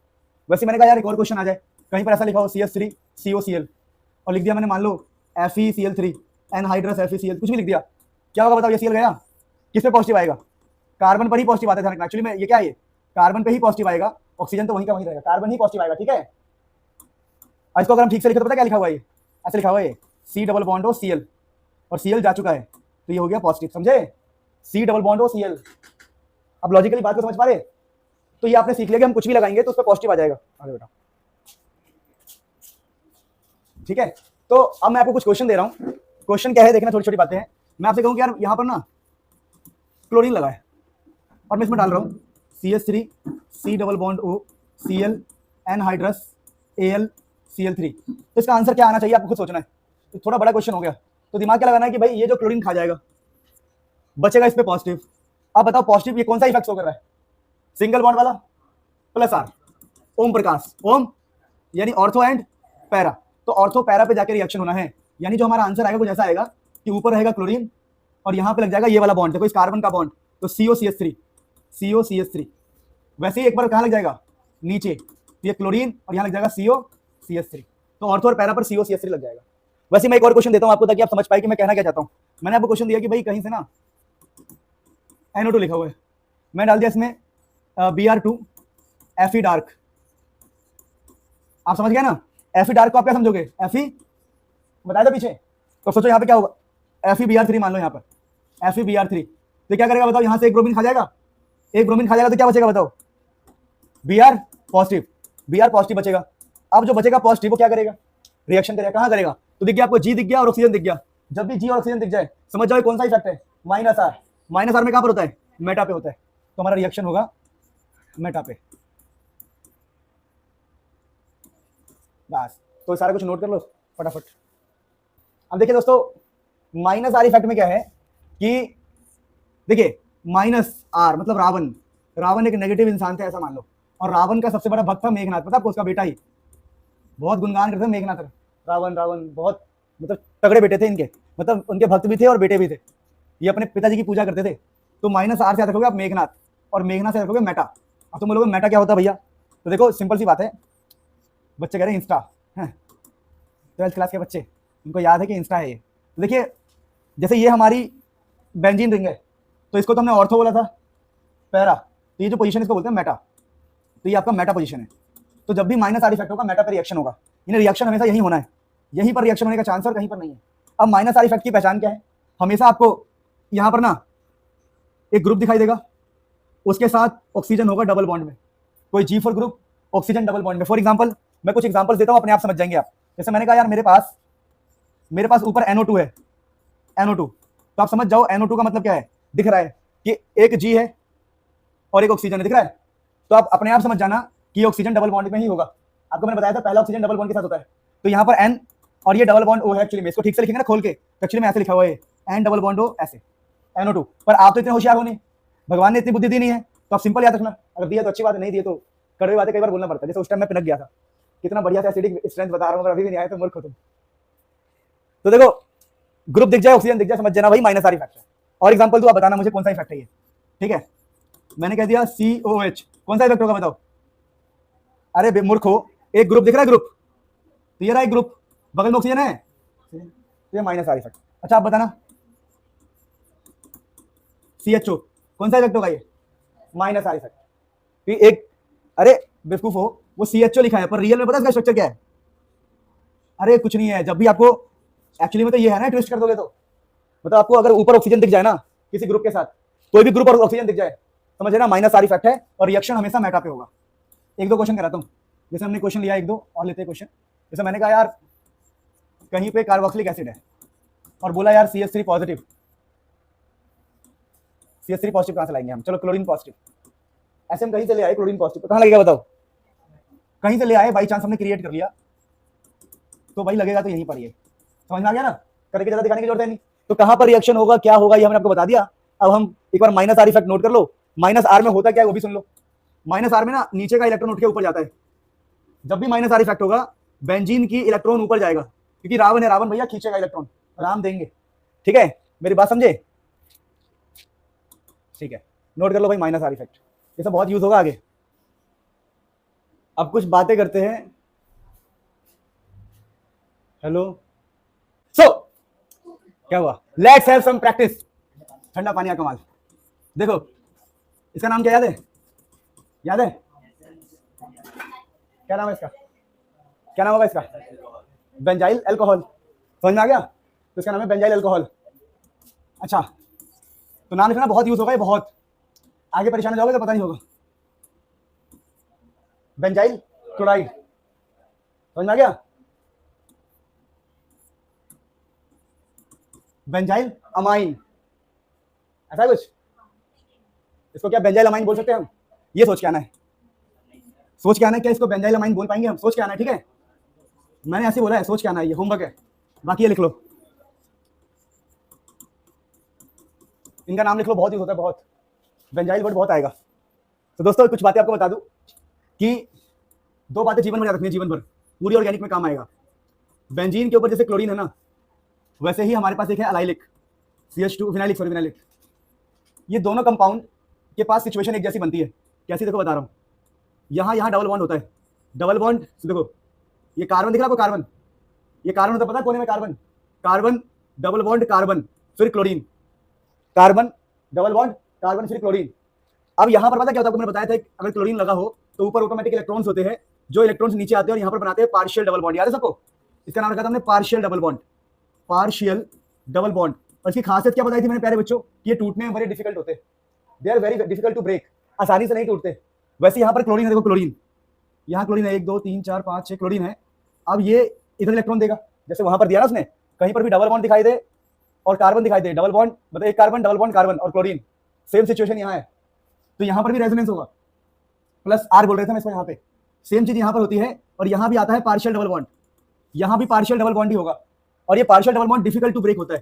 वैसे मैंने कहा यार एक और क्वेश्चन आ जाए, कहीं पर ऐसा लिखा हो CH3COCl और लिख दिया मैंने मान लो FeCl3 एनहाइड्रस FeCl, कुछ भी लिख दिया, क्या होगा बताओ? ये Cl गया, किस पे पॉजिटिव आएगा? कार्बन पर ही पॉजिटिव आता है एक्चुअली में। ये क्या है? ये कार्बन पे ही पॉजिटिव आएगा, ऑक्सीजन तो वहीं का वहीं रहेगा, कार्बन ही पॉजिटिव आएगा, ठीक है? इसको अगर हम ठीक से लिखे तो पता क्या लिखा हुआ है? ये ऐसे लिखा हुआ है, C double bond O Cl, और Cl जा चुका है, तो ये हो गया पॉजिटिव, समझे? C double bond O Cl। अब लॉजिकली बात को समझ पा रहे? तो ये आपने सीख लिया कि हम कुछ भी लगाएंगे तो उस पर पॉजिटिव आ जाएगा। अरे बेटा ठीक है। तो अब मैं आपको कुछ क्वेश्चन दे रहा हूँ। क्वेश्चन क्या है देखना, छोटी छोटी बातें हैं। मैं आपसे कहूँ कि यार यहाँ पर ना क्लोरीन लगा है और मैं इसमें डाल रहा हूँ CH3 C double bond O Cl anhydrous AlCl3, तो इसका आंसर क्या आना चाहिए आपको खुद सोचना है। तो थोड़ा बड़ा क्वेश्चन हो गया, तो दिमाग क्या लगाना है कि भाई ये जो क्लोरीन खा जाएगा बचेगा इस पे पॉजिटिव। अब बताओ पॉजिटिव ये कौन सा इफेक्ट शो कर रहा है? सिंगल बॉन्ड वाला प्लस आर, ओम प्रकाश, ओम यानी ऑर्थो एंड पैरा, तो ऑर्थो पैरा पे जाके रिएक्शन होना है। यानी जो हमारा आंसर आएगा कुछ ऐसा आएगा कि ऊपर रहेगा क्लोरीन और यहाँ पे लग जाएगा ये वाला बॉन्ड, देखो इस कार्बन का बॉन्ड, तो COCH3। वैसे ही एक बार कहाँ लग जाएगा? नीचे, तो ये क्लोरीन और यहाँ लग जाएगा COCH3, तो ऑर्थो और पैरा पर COCH3 लग जाएगा। वैसे मैं एक और क्वेश्चन देता हूँ आपको ताकि आप समझ पाए कि मैं कहना क्या चाहता हूँ। मैंने आपको क्वेश्चन दिया कि भाई कहीं से ना NO2 लिखा हुआ है, मैं डाल दिया इसमें Br2 Fe डार्क। आप समझ गए ना? Fe डार्क को आप क्या समझोगे? Fe बताया था पीछे, तो सोचो यहाँ पे क्या होगा? Fe Br3 मान लो यहाँ पर, FeBr3, तो क्या करेगा बताओ, यहां से एक ब्रोमीन खा जाएगा, एक ब्रोमीन खा जाएगा तो क्या बचेगा बताओ, Br पॉजिटिव, Br पॉजिटिव बचेगा। अब जो बचेगा पॉजिटिव वो क्या करेगा, रिएक्शन करेगा, कहां करेगा, तो दिख गया आपको G दिख गया और ऑक्सीजन दिख गया। जब भी G और ऑक्सीजन दिख जाए समझ जाओ कौन सा इफेक्ट है, -R। -R में कहां पर होता है, मेटा पे होता है, तो हमारा रिएक्शन होगा मेटा पे। बस, तो सारा कुछ नोट कर लो फटाफट। अब देखिए दोस्तों, -R इफेक्ट में क्या है कि देखिए -R मतलब रावण, रावण एक नेगेटिव इंसान था ऐसा मान लो, और रावण का सबसे बड़ा भक्त था मेघनाथ, पता आपको, उसका बेटा ही, बहुत गुणगान करते थे मेघनाथ। रावण रावण बहुत मतलब तगड़े बेटे थे इनके, मतलब उनके भक्त भी थे और बेटे भी थे, ये अपने पिताजी की पूजा करते थे। तो -R से याद रखोगे आप मेघनाथ, और मेघनाथ से रखोगे मेटा। अब तुम बोलोगे मेटा क्या होता है भैया, तो देखो सिंपल सी बात है, बच्चे कह रहे हैं इंस्टा, 12th क्लास के बच्चे, इनको याद है कि इंस्टा है ये। तो देखिए जैसे ये हमारी बेंजीन रिंग है, तो इसको तो हमने ऑर्थो बोला था, पैरा, तो ये जो पोजीशन इसको बोलते हैं मेटा, तो ये आपका मेटा पोजीशन है। तो जब भी -R इफेक्ट होगा मेटा पर रिएक्शन होगा, इन्हें रिएक्शन हमेशा यही होना है, यहीं पर रिएक्शन होने का चांस और कहीं पर नहीं है। अब -R इफेक्ट की पहचान क्या है, हमेशा आपको यहाँ पर ना एक ग्रुप दिखाई देगा, उसके साथ ऑक्सीजन होगा डबल बॉन्ड में, कोई G4 group, oxygen double bond में। फॉर एग्जांपल मैं कुछ एग्जांपल्स देता हूँ, अपने आप समझ जाएंगे आप। जैसे मैंने कहा यार मेरे पास ऊपर NO2 है, NO2, तो आप समझ जाओ NO2 का मतलब क्या है, दिख रहा है कि एक G है और एक ऑक्सीजन है, दिख रहा है, तो आप अपने आप समझ जाना कि ऑक्सीजन डबल बॉन्ड में ही होगा। आपको मैंने बताया था पहला ऑक्सीजन डबल बॉन्ड के साथ होता है, तो यहाँ पर N और ये डबल बॉन्ड O है, एक्चुअली में इसको ठीक से लिखेंगे ना खोल के, तो एक्चुअली में ऐसे लिखा हुआ है N डबल बॉन्ड O ऐसे, NO2। पर आप तो इतने होशियार हो नहीं, भगवान ने इतनी बुद्धि दी नहीं है, तो आप सिंपल याद रखना, अगर दिया तो अच्छी बात है, नहीं दिए तो कड़वी बातें कई बार बोलना पड़ता है। जैसे उस टाइम मैं पिनक गया था, कितना बढ़िया से एसिडिक स्ट्रेंथ बता रहा हूँ, अगर अभी भी नहीं आया तो मूर्ख हो तुम। तो देखो ग्रुप दिख जाए, ऑक्सीजन दिख जाए, समझ जाना भाई -R इफेक्ट है। और एग्जांपल तो आप बताना मुझे कौन सा इफेक्ट है ये, ठीक है। मैंने कह दिया COH, कौन सा इफेक्ट होगा बताओ, अरे मूर्ख हो, एक ग्रुप दिख रहा है, ग्रुप, तो ये रहा एक ग्रुप, बगल में ऑक्सीजन है, तो ये -R इफेक्ट। अच्छा आप बताना CHO, कौन सा इफेक्ट होगा ये, -R इफेक्ट। एक, अरे बेवकूफ हो, वो CHO लिखा है पर रियल में पता है इसका स्ट्रक्चर क्या है, अरे कुछ नहीं है। जब भी आपको एक्चुअली में तो ये है ना, ट्विस्ट कर दोगे तो मतलब आपको अगर ऊपर ऑक्सीजन दिख जाए ना किसी ग्रुप के साथ, कोई भी ग्रुप और ऑक्सीजन दिख जाए, समझ लेना -R इफेक्ट है, और रिएक्शन हमेशा मेटा पे होगा। एक दो क्वेश्चन कराता हूँ, जैसे हमने क्वेश्चन लिया एक दो और लेते हैं क्वेश्चन। जैसे मैंने कहा यार कहीं पे कार्बोक्सिलिक एसिड है और बोला यार CH3 पॉजिटिव, CH3 पॉजिटिव कहां से लाएंगे हम, चलो क्लोरीन पॉजिटिव, ऐसे हम कहीं से ले आए क्लोरीन पॉजिटिव, तो कहां लगेगा बताओ, कहीं से ले आए, बाई चांस हमने क्रिएट कर लिया, तो भाई लगेगा तो यहीं पर, ये समझ में आ गया ना, करके ज्यादा दिखाने की जरूरत है नहीं। तो कहां पर रिएक्शन होगा क्या होगा ये हमने आपको बता दिया। अब हम एक बार -R इफेक्ट नोट कर लो, -R में होता क्या है वो भी सुन लो। -R में ना नीचे का इलेक्ट्रॉन उठ के ऊपर जाता है, जब भी -R इफेक्ट होगा बेंजीन की इलेक्ट्रॉन ऊपर जाएगा, क्योंकि रावण है, रावण भैया खींचेगा इलेक्ट्रॉन, राम देंगे, ठीक है, मेरी बात समझे, ठीक है, नोट कर लो भाई -R इफेक्ट, ये सब बहुत यूज होगा आगे। अब कुछ बातें करते हैं, हेलो, सो क्या हुआ, लेट्स हैव सम प्रैक्टिस, ठंडा पानी का कमाल। देखो इसका नाम क्या याद है, याद है, क्या नाम है इसका, क्या नाम होगा इसका, बेंजाइल अल्कोहल, समझ में आ गया, तो इसका नाम है बेंजाइल अल्कोहल। अच्छा तो नाम लिखना बहुत यूज होगा ये, बहुत आगे परेशान हो जाओगे तो पता नहीं होगा। बेंजाइल क्लोराइड, समझ में आ गया, बेंजाइल अमाइन, ऐसा कुछ, इसको क्या बेंजाइल अमाइन बोल सकते हैं हम, ये सोच के आना है, सोच के आना है, क्या इसको बेंजाइल अमाइन बोल पाएंगे हम, सोच के आना है, ठीक है, मैंने ऐसे बोला है, सोच के आना है, ये होमवर्क है, बाकी ये लिख लो, इनका नाम लिख लो, बहुत यूज होता है, बहुत बेंजाइल वर्ड बहुत आएगा। तो दोस्तों कुछ बातें आपको बता दूं कि दो बातें जीवन भर याद रखनी है, जीवन भर पूरी ऑर्गेनिक में काम आएगा। बेंजीन के ऊपर जैसे क्लोरीन है ना, वैसे ही हमारे पास एक है allylic, CH2 phenylic, sorry phenylic, ये दोनों कंपाउंड के पास सिचुएशन एक जैसी बनती है, कैसी देखो बता रहा हूँ, यहाँ डबल बॉन्ड होता है, डबल बॉन्ड देखो, ये कार्बन दिख रहा है आपको, कार्बन, ये कार्बन होता है पता है कोने में, carbon, carbon double bond carbon फिर chlorine, carbon double bond carbon फिर क्लोरीन। अब यहाँ पर पता क्या होता है, मैंने बताया था अगर क्लोरीन लगा हो तो ऊपर ऑटोमेटिक इलेक्ट्रॉन्स होते हैं, जो इलेक्ट्रॉन्स नीचे आते हैं और यहाँ पर बनाते हैं पार्शियल डबल बॉन्ड, याद है सबको, इसका नाम रखा था हमने partial double bond, partial double bond. और इसकी खासियत क्या बताई थी मैंने प्यारे बच्चों, कि ये टूटने में बड़े डिफिकल्ट होते, they are very difficult to break, आसानी से नहीं टूटते। वैसे यहाँ पर क्लोरीन है, देखो क्लोरीन, यहाँ क्लोरीन है 1 2 3 4 5 6 क्लोरीन है। अब ये इधर इलेक्ट्रॉन देगा, जैसे वहां पर दिया ना उसने, कहीं पर भी डबल बॉन्ड दिखाई दे और कार्बन दिखाई दे, डबल बॉन्ड मतलब एक कार्बन डबल बॉन्ड कार्बन और क्लोरीन, सेम सिचुएशन यहाँ है, तो यहाँ पर भी रेजोनेंस होगा, प्लस आर बोल रहे थे हम इसको, यहाँ पे सेम चीज यहाँ पर होती है। और यहाँ भी आता है पार्शियल डबल बॉन्ड, यहाँ भी पार्शियल डबल बॉन्ड ही होगा, और ये partial double bond difficult to break होता है।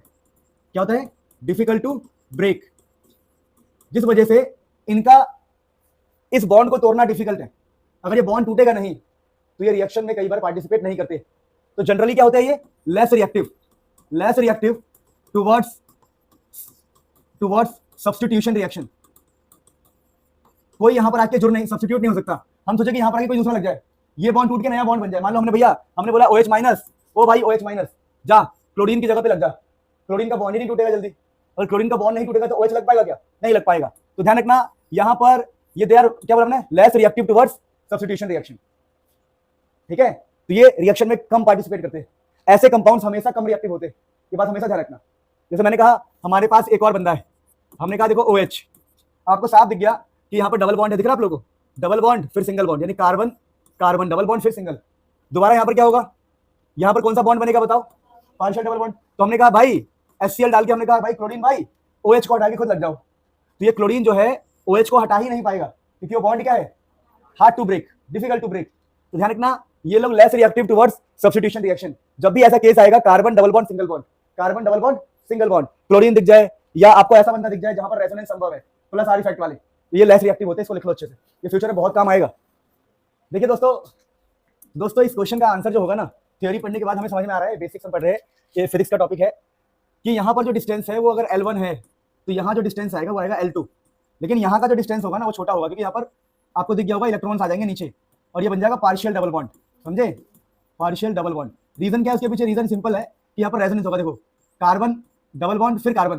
क्या होता है? डिफिकल्ट टू ब्रेक, जिस वजह से इनका इस बॉन्ड को तोड़ना डिफिकल्ट है। अगर ये बॉन्ड टूटेगा नहीं तो ये रिएक्शन में कई बार पार्टिसिपेट नहीं करते। तो जनरली क्या होता है, ये less reactive towards substitution reaction. कोई यहां पर आके जुड़ नहीं, सब्स्टिट्यूट नहीं हो सकता। हम सोचे कि यहां पर आके कोई दूसरा लग जाए, ये बॉन्ड टूट के नया बॉन्ड बन जाए। मान लो हमने भैया हमने बोला OH माइनस, ओ भाई OH माइनस जा क्लोरीन की जगह पे लग जा, क्लोरीन का बॉन्ड ही नहीं टूटेगा जल्दी। अगर क्लोरीन का बॉन्ड नहीं टूटेगा तो OH लग पाएगा क्या? नहीं लग पाएगा। तो ध्यान रखना यहां पर ये दे आर क्या बोला हमने, less reactive towards substitution reaction, ठीक है। तो ये रिएक्शन में कम पार्टिसिपेट करते हैं, ऐसे कंपाउंड्स हमेशा कम रिएक्टिव होते हैं, ये बात हमेशा ध्यान रखना। जैसे मैंने कहा हमारे पास एक और बंदा है, हमने कहा देखो OH, आपको साफ दिख गया कि यहाँ पर डबल बॉन्ड है, दिख रहा है आप लोगों को, डबल बॉन्ड फिर सिंगल बॉन्ड, यानी कार्बन कार्बन डबल बॉन्ड फिर सिंगल। दोबारा यहाँ पर क्या होगा, यहाँ पर कौन सा बॉन्ड बनेगा बताओ, पार्शियल डबल बॉन्ड। तो हमने कहा भाई HCl डाल के, हमने कहा भाई क्लोरीन भाई OH को हटा के खुद लग जाओ, तो ये क्लोरीन जो है OH को हटा ही नहीं पाएगा, क्योंकि वो बॉन्ड क्या है, hard to break, difficult to break. तो ध्यान रखना ये लोग less reactive towards substitution reaction. जब भी ऐसा केस आएगा carbon double bond single bond, carbon double bond single bond, chlorine दिख जाए या आपको ऐसा बंदा दिख जाए जहां पर रेजोनेंस संभव है, प्लस आर इफेक्ट वाले, ये लेस रिएक्टिव होते हैं, इसको लिख लो अच्छे से, ये फ्यूचर में बहुत काम आएगा। देखिए दोस्तों इस क्वेश्चन का आंसर जो होगा ना, थ्योरी पढ़ने के बाद हमें समझ में आ रहा है, बेसिक्स हम पढ़ रहे हैं, ये फिजिक्स का टॉपिक है, कि यहाँ पर जो डिस्टेंस है वो अगर L1 है तो यहाँ जो डिस्टेंस आएगा वो आएगा L2, लेकिन यहाँ का जो डिस्टेंस होगा ना वो छोटा होगा, क्योंकि यहाँ पर आपको दिख गया होगा इलेक्ट्रॉन्स आ जाएंगे नीचे और ये बन जाएगा पार्शियल डबल बॉन्ड, समझे, पार्शियल डबल बॉन्ड। रीजन क्या है उसके पीछे, रीजन सिंपल है कि यहाँ पर रेजोनेंस होगा, देखो कार्बन डबल बॉन्ड फिर कार्बन,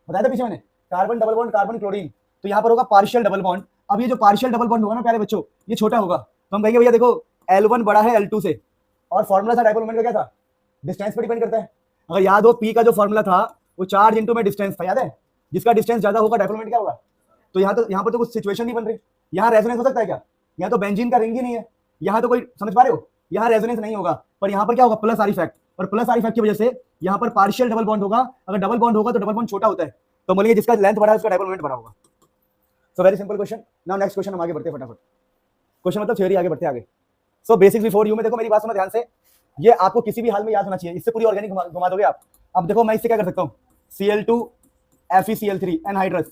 बताया था पीछे मैंने, carbon double bond carbon chlorine, तो यहाँ पर होगा पार्शियल डबल बॉन्ड। अब ये जो पार्शियल डबल बॉन्ड होगा ना प्यारे बच्चों, ये छोटा होगा, तो हम कहेंगे भैया देखो L1 बड़ा है L2 से, और फॉर्मूला था डायपोल मोमेंट का, क्या था, डिस्टेंस पर डिपेंड करता है। अगर याद हो P का जो फॉर्मूला था वो चार्ज इंटू में डिस्टेंस था, याद है, जिसका डिस्टेंस ज्यादा होगा डायपोल मोमेंट क्या होगा। तो यहाँ पर तो कुछ सिचुएशन नहीं बन रही, यहाँ रेजोनेंस हो सकता है क्या, यहाँ तो बेंजीन का रिंग ही नहीं है, यहाँ तो कोई, समझ पा रहे हो, यहाँ रेजोनेंस नहीं होगा, पर यहाँ पर क्या होगा, प्लस आर इफेक्ट, और प्लस आर इफेक्ट की वजह से यहाँ पर पार्शियल डबल बॉन्ड होगा। अगर डबल बॉन्ड होगा तो डबल बॉन्ड छोटा होता है, तो बोलिए जिसका लेंथ बड़ा है उसका डायपोल मोमेंट बड़ा होगा। So very simple question. Now next question हम आगे बढ़ते हैं फटाफट, क्वेश्चन मतलब थ्योरी, आगे बढ़ते हैं आगे। सो बेसिक्स बिफोर यू में देखो मेरी बात सुनो ध्यान से, ये आपको किसी भी हाल में याद होना चाहिए, इससे पूरी ऑर्गेनिक घुमा दोगे आप। अब देखो मैं इससे क्या कर सकता हूँ, Cl2 FeCl3 एनहाइड्रस,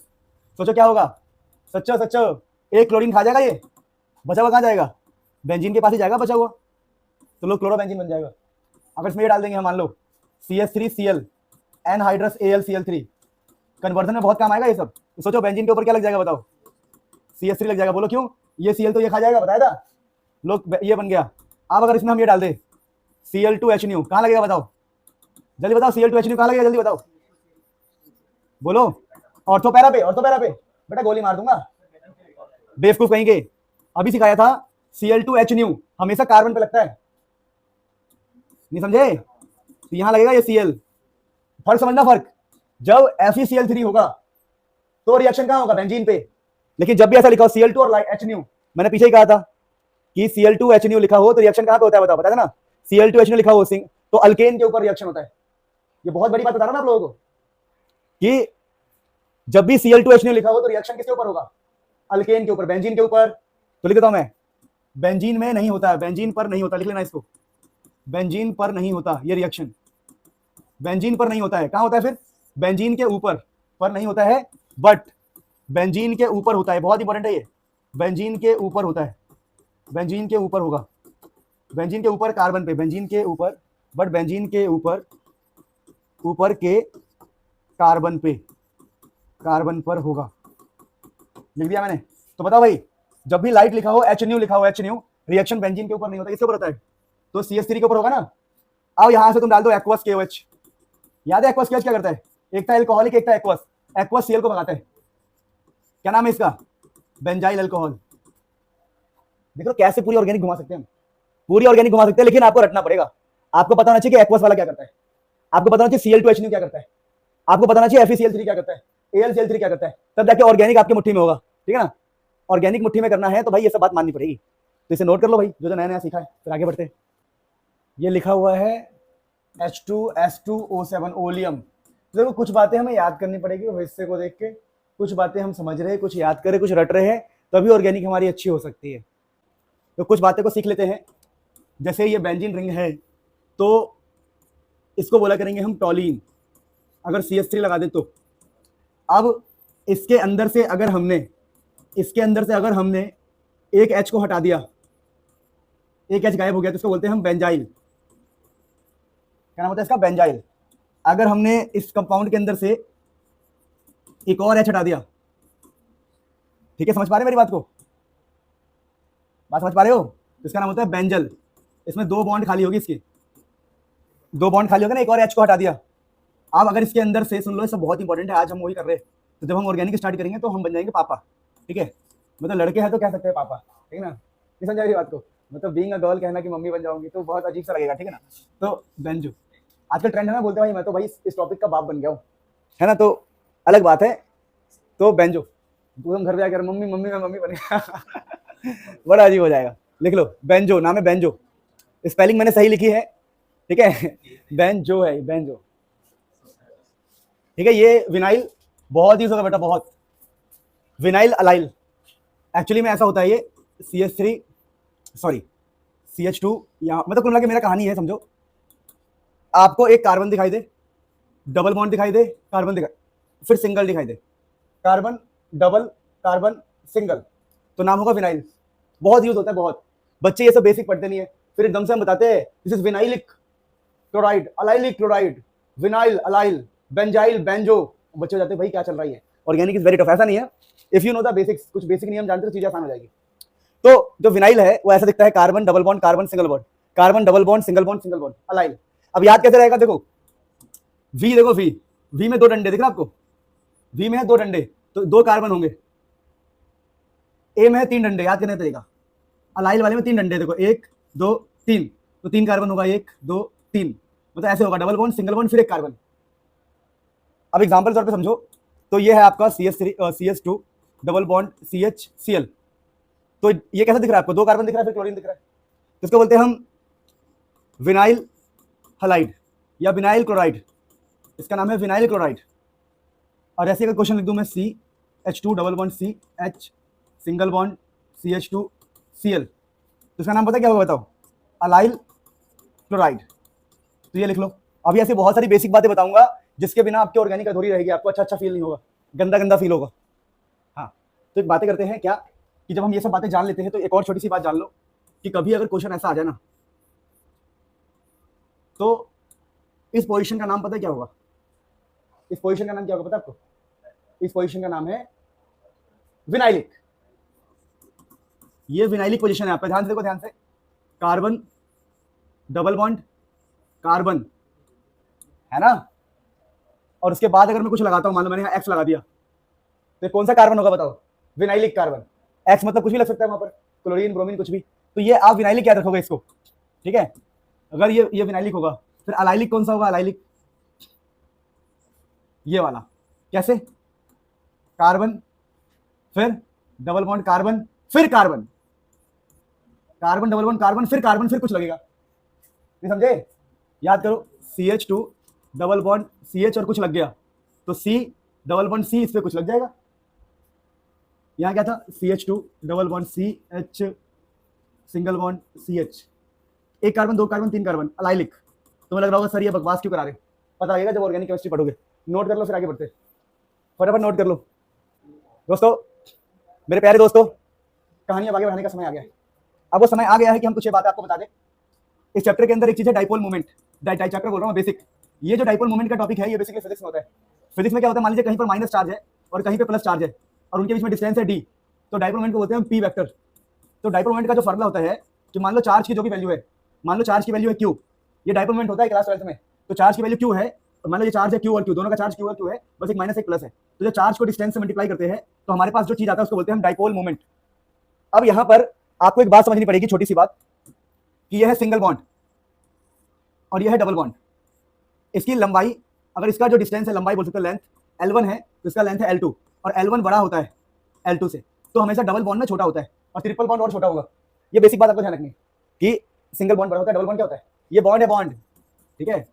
सोचो क्या होगा, सच्चो एक क्लोरीन खा जाएगा, ये बचा हुआ कहाँ जाएगा, बेंजीन के पास ही जाएगा बचा हुआ, तो लोग क्लोरोबेंजीन बन जाएगा। अगर इसमें ये डाल देंगे हम, मान लो CH3Cl एनहाइड्रस AlCl3, कन्वर्जन में बहुत काम आएगा ये सब। तो सोचो बेंजीन के ऊपर क्या लग जाएगा बताओ, CH3 लग जाएगा, बोलो क्यों, ये Cl तो ये खा जाएगा, बताया था, लोग ये बन गया। अब अगर इसमें हम ये डाल दे Cl2H, कहाँ लगेगा बताओ, जल्दी बताओ, Cl2H कहाँ लगेगा, जल्दी बताओ, बोलो, ऑर्थोपैरा पे बेटा गोली मार दूंगा, बेवकूफ कहीं के। अभी सिखाया था Cl2H हमेशा कार्बन पे लगता है, नहीं समझे, तो यहां लगेगा ये Cl। फर्क समझना, फर्क, जब FeCl3 होगा तो रिएक्शन कहां होगा, बेंजीन पे, लेकिन जब भी ऐसा लिखा हो Cl2 और H, मैंने पीछे ही कहा था कि Cl2H लिखा हो तो रिएक्शन कहां पे होता है बताओ, बताया था ना, Cl2H लिखा हो तो अल्केन के ऊपर रिएक्शन होता है। ये बहुत बड़ी बात बता रहा हूं ना आप लोगों को, कि जब भी Cl2H लिखा हो तो रिएक्शन किसके ऊपर होगा, अल्केन के ऊपर, बेंजीन के ऊपर। तो लिख देता हूं मैं, बेंजीन में नहीं होता है, बेंजीन पर नहीं होता, लिख लेना इसको, बेंजीन पर नहीं होता ये रिएक्शन, बेंजीन पर नहीं होता है, कहां होता है फिर, बेंजीन के ऊपर, पर नहीं होता है बट बेंजीन के ऊपर होता है, बहुत इंपॉर्टेंट है ये, बेंजीन के ऊपर होता है, बेंजीन के ऊपर होगा, बेंजीन के ऊपर कार्बन पे, बेंजीन के ऊपर, बट बेंजीन के ऊपर के कार्बन पे, कार्बन पर होगा, लिख दिया मैंने। तो बताओ भाई, जब भी लाइट लिखा हो H लिखा हो, H रिएक्शन बेंजीन के ऊपर नहीं होता, किसके ऊपर होता है, तो CH3 के ऊपर होगा ना। अब यहां से तुम डाल दो एक्वस KOH, याद है एक्वस KOH क्या करता है, एक था एल्कोहलिक एक था एक्वस, एक्वस Cl को भगाता है, क्या नाम है इसका, बेंजाइल अल्कोहल। देखो कैसे पूरी ऑर्गेनिक घुमा सकते हैं हम, पूरी ऑर्गेनिक घुमा सकते हैं, लेकिन आपको रटना पड़ेगा, आपको पता होना चाहिए कि एक्वस वाला क्या करता है, आपको पता होना चाहिए Cl2H क्या करता है, आपको बताना चाहिए FeCl3 क्या करता है, AlCl3 क्या करता है, तब जाके ऑर्गेनिक आपके मुट्ठी में होगा, ठीक है ना। ऑर्गेनिक मुट्ठी में करना है तो भाई ये सब बात माननी पड़ेगी। तो इसे नोट कर लो भाई, जो नया नया सीखा है। फिर आगे बढ़ते हैं। ये लिखा हुआ है H2S2O7 ओलियम। देखो कुछ बातें हमें याद करनी पड़ेगी हिस्से को देख के, कुछ बातें हम समझ रहे हैं, कुछ याद कर रहे, कुछ रट रहे हैं, तभी ऑर्गेनिक हमारी अच्छी हो सकती है। तो कुछ बातें को सीख लेते हैं। जैसे ये बेंजीन रिंग है तो इसको बोला करेंगे हम टॉलीन, अगर CH3 लगा दे तो। अब इसके अंदर से अगर हमने एक H को हटा दिया, एक H गायब हो गया, तो इसको बोलते हैं हम बेंजाइल। क्या नाम होता है इसका, बेंजाइल। अगर हमने इस कंपाउंड के अंदर से एक और H हटा दिया, ठीक है, समझ पा रहे मेरी बात को, बात समझ पा रहे हो, तो इसका नाम होता है बेंजल। इसमें 2 बॉन्ड खाली होगी, इसकी 2 बॉन्ड खाली होगा ना, एक और H को हटा दिया। अब अगर इसके अंदर से, सुन लो ये सब बहुत इंपॉर्टेंट है, आज हम वही कर रहे हैं। तो जब हम ऑर्गेनिक स्टार्ट करेंगे तो हम बन जाएंगे पापा, ठीक है, मतलब लड़के हैं तो कह सकते हैं पापा, ठीक है ना, नहीं समझा बात को, मतलब बीइंग अ गर्ल कहना कि मम्मी बन जाऊंगी तो बहुत अजीब सा लगेगा, ठीक है ना। तो बेंजो आजकल ट्रेंड है ना, बोलते भाई मैं तो भाई इस टॉपिक का बाप बन गया हूँ, है ना, तो अलग बात है। तो बेंजो, तुम घर पे जाकर मम्मी मम्मी मैं मम्मी बन गया बड़ा अजीब हो जाएगा। लिख लो बेंजो, नाम है बेंजो, स्पेलिंग मैंने सही लिखी है, ठीक है बेंजो है, बेंजो, ठीक है। ये विनाइल बहुत यूज होगा बेटा, बहुत। विनाइल अलाइल, एक्चुअली में ऐसा होता है, ये CH3 सॉरी CH2 यहाँ, मतलब कुल मिला के मेरा कहानी है, समझो। आपको एक कार्बन दिखाई दे, डबल बॉन्ड दिखाई दे, कार्बन दिखाई, फिर सिंगल दिखाई दे, कार्बन डबल कार्बन सिंगल, तो नाम होगा विनाइल। बहुत यूज होता है, बहुत। बच्चे ये सब बेसिक पढ़ते नहीं है, फिर एकदम से हम बताते हैं this is vinylic chloride, allylic chloride, vinyl allyl, benzyl benzo. बच्चे हो जाते हैं भाई क्या चल रहा है, ऑर्गेनिक इज वेरी टफ। ऐसा नहीं है, if you know the basics, कुछ बेसिक नियम जानते हो तो चीजें आसान हो जाएगी। तो जो विनाइल है वो ऐसा दिखता है, carbon double bond carbon single bond, carbon double bond single bond single bond, allyl. अब याद कैसे रहेगा, देखो वी, देखो वी में 2 डंडे दिख रहा आपको, वी में है 2 डंडे, तो 2 कार्बन होंगे। ए में है 3 डंडे, याद करने का तरीका, अलाइल वाले में 3 डंडे, देखो 1 2 3, तो 3 कार्बन होगा, 1 2 3, मतलब ऐसे होगा, डबल बॉन्ड सिंगल बॉन्ड फिर एक कार्बन। अब एग्जांपल तौर पे समझो, तो ये है आपका CH2 डबल बॉन्ड CHCl, तो ये कैसा दिख रहा है आपको, 2 कार्बन दिख रहा है, फिर क्लोरीन दिख रहा है, तो इसको बोलते हैं हम विनाइल हलाइड या विनाइल क्लोराइड, इसका नाम है विनाइल क्लोराइड। और ऐसे अगर क्वेश्चन लिख दूं मैं, CH2 double bond CH single bond CH2Cl, तो इसका नाम पता क्या होगा, बताओ, अलाइल क्लोराइड। तो ये लिख लो। अभी ऐसी बहुत सारी बेसिक बातें बताऊंगा जिसके बिना आपकी ऑर्गेनिक अधूरी रहेगी, आपको अच्छा फील नहीं होगा, गंदा गंदा फील होगा। हाँ, तो एक बातें करते हैं क्या, कि जब हम ये सब बातें जान लेते हैं तो एक और छोटी सी बात जान लो, कि कभी अगर क्वेश्चन ऐसा आ जाए ना, तो इस पोजीशन का नाम पता है क्या होगा, इस पोजीशन का नाम क्या होगा पता है आपको, इस पोजीशन का नाम है विनाइलिक। ये विनाइलिक पोजीशन है, आपका ध्यान से देखो, ध्यान से, कार्बन डबल बॉन्ड कार्बन, है ना, और उसके बाद अगर मैं कुछ लगाता हूं, मान लो मैंने यहाँ X लगा दिया, तो कौन सा कार्बन होगा बताओ, विनाइलिक कार्बन। X मतलब कुछ भी लग सकता है वहां पर, क्लोरीन ब्रोमीन कुछ भी, तो ये आप विनाइलिक याद रखोगे इसको, ठीक है। अगर ये विनाइलिक होगा, फिर अलाइलिक कौन सा होगा, अलाइलिक ये वाला, कैसे, कार्बन फिर डबल बॉन्ड कार्बन फिर carbon, carbon double bond carbon फिर कुछ लगेगा, नहीं समझे, याद करो, CH2 डबल बॉन्ड CH और कुछ लग गया, तो C डबल बॉन्ड C, इस पे कुछ लग जाएगा। यहाँ क्या था, CH2 double bond CH single bond CH, 1 carbon 2 carbon 3 carbon, allylic. तुम्हें लग रहा होगा सर ये बकवास क्यों करा रहे, पता लगेगा जब ऑर्गेनिक केमिस्ट्री पढ़ोगे। नोट कर लो, फिर आगे बढ़ते, फटाफट नोट कर लो दोस्तों, मेरे प्यारे दोस्तों, कहानी अब आगे बढ़ाने का समय आ गया है। अब वो समय आ गया है कि हम कुछ बातें आपको बता दें। इस चैप्टर के अंदर एक चीज है डाइपोल मोमेंट, चैप्टर बोल रहा हूँ बेसिक। ये जो डाइपोल मोमेंट का टॉपिक है, ये बेसिकली फिजिक्स में होता है। फिजिक्स में क्या होता है, मान लीजिए कहीं पर माइनस चार्ज है और कहीं पे प्लस चार्ज है, और उनके बीच में डिस्टेंस है d, तो डाइपोल मोमेंट को बोलते हैं हम p वेक्टर। तो डाइपोल मोमेंट का जो फॉर्मूला होता है कि मान लो चार्ज की जो भी वैल्यू है, मान लो चार्ज की वैल्यू है q, ये डाइपोल मोमेंट होता है क्लास 12th में, तो चार्ज की वैल्यू q है, तो मान लो ये चार्ज है q और q, दोनों का चार्ज q और q है, बस एक माइनस एक प्लस है, तो जब चार्ज को डिस्टेंस से मल्टीप्लाई करते हैं तो हमारे पास जो चीज आता है उसको बोलते हैं हम डाइपोल मोमेंट। अब यहाँ पर आपको एक बात समझनी पड़ेगी, छोटी सी बात, कि यह है सिंगल बॉन्ड और यह है डबल बॉन्ड, इसकी लंबाई अगर इसका जो डिस्टेंस है, लंबाई बोल सकते हो, लेंथ L1 है तो इसका लेंथ है L2, और L1 बड़ा होता है L2 से, तो हमेशा डबल बॉन्ड में छोटा होता है और ट्रिपल बॉन्ड और छोटा होगा। ये बेसिक बात आपको ध्यान रखनी है कि सिंगल बॉन्ड बड़ा होता है, डबल बॉन्ड क्या होता है, ये बॉन्ड है बॉन्ड, ठीक है।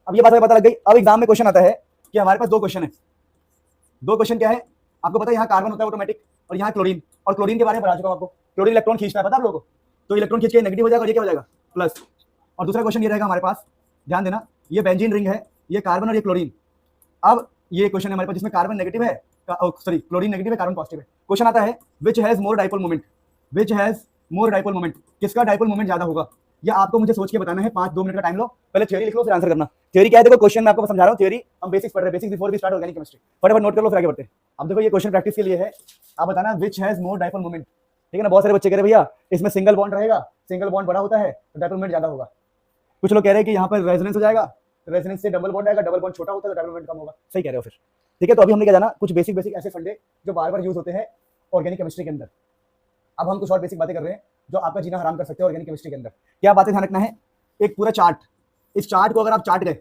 अब ये बात हमें पता लग गई। अब एग्जाम में क्वेश्चन आता है कि हमारे पास दो क्वेश्चन है। दो क्वेश्चन क्या है आपको पता है, यहाँ कार्बन होता है ऑटोमेटिक और यहाँ क्लोरीन, और क्लोरीन के बारे में बता चुका हूं आपको, क्लोरीन इलेक्ट्रॉन खींचता है, पता है आप लोगों को, तो इलेक्ट्रॉन खींच के नेगेटिव हो जाएगा और ये क्या हो जाएगा प्लस। और दूसरा क्वेश्चन ये रहेगा हमारे पास, ध्यान देना, ये बेंजीन रिंग है, ये कार्बन और ये क्लोरीन। अब ये क्वेश्चन है हमारे पास जिसमें कार्बन नेगेटिव है, सॉरी क्लोरीन नेगेटिव है, कार्बन पॉजिटिव है। क्वेश्चन आता है which has more dipole moment, which has more dipole moment, किसका डाइपोल मोमेंट ज्यादा होगा, या आपको मुझे सोच के बताना है। 5-2 मिनट का टाइम लो, पहले थ्योरी लिख लो फिर आंसर करना। थ्योरी क्या है, देखो क्वेश्चन मैं आपको समझा रहा हूँ, थ्योरी हम बेसिक्स पढ़ रहे हैं, basics before we start organic chemistry, फटाफट नोट कर लो फिर आगे बढ़ते हैं। अब देखो ये क्वेश्चन प्रैक्टिस के लिए है, आप बताना which has more dipole moment, ठीक है ना। बहुत सारे बच्चे कह रहे भैया इसमें सिंगल बॉन्ड रहेगा, सिंगल बॉन्ड बड़ा होता है तो डाइपोल मोमेंट ज्यादा होगा। कुछ लोग कह रहे हैं कि यहाँ पर रेजोनेंस हो जाएगा, रेजोनेंस से डबल बॉन्ड आएगा, डबल बॉन्ड छोटा होता है तो डाइपोल मोमेंट कम होगा। सही कह रहे हो फिर, ठीक है। तो अभी हमने क्या जाना, कुछ बेसिक ऐसे फंडे जो बार बार यूज होते हैं ऑर्गेनिक केमिस्ट्री के अंदर। अब हम कुछ और बेसिक बातें कर रहे हैं जो आपका जीना हराम कर सकते हैं ऑर्गेनिक केमिस्ट्री के अंदर। क्या बातें ध्यान रखना है, एक पूरा चार्ट, इस चार्ट को अगर आप चार्ट गए,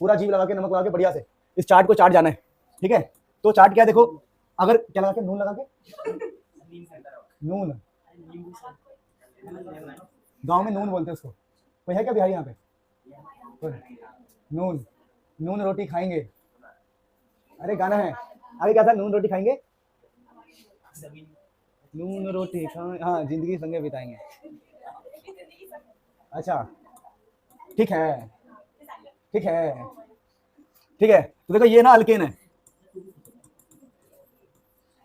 पूरा जीव लगा के, नमक लगा के बढ़िया से इस चार्ट को चार्ट जाना है, ठीक है। तो चार्ट क्या देखो, अगर क्या लगा के, नून लगा के, नून, गांव में नून बोलते हैं उसको, कोई है क्या बिहारी यहाँ पे, नून, नून रोटी खाएंगे, अरे गाना है, आगे क्या था, नून रोटी खाएंगे, नून रोटी खाएंगे, हाँ जिंदगी संगे बिताएंगे, अच्छा ठीक है, ठीक है, ठीक है। तो देखो ये ना अल्केन है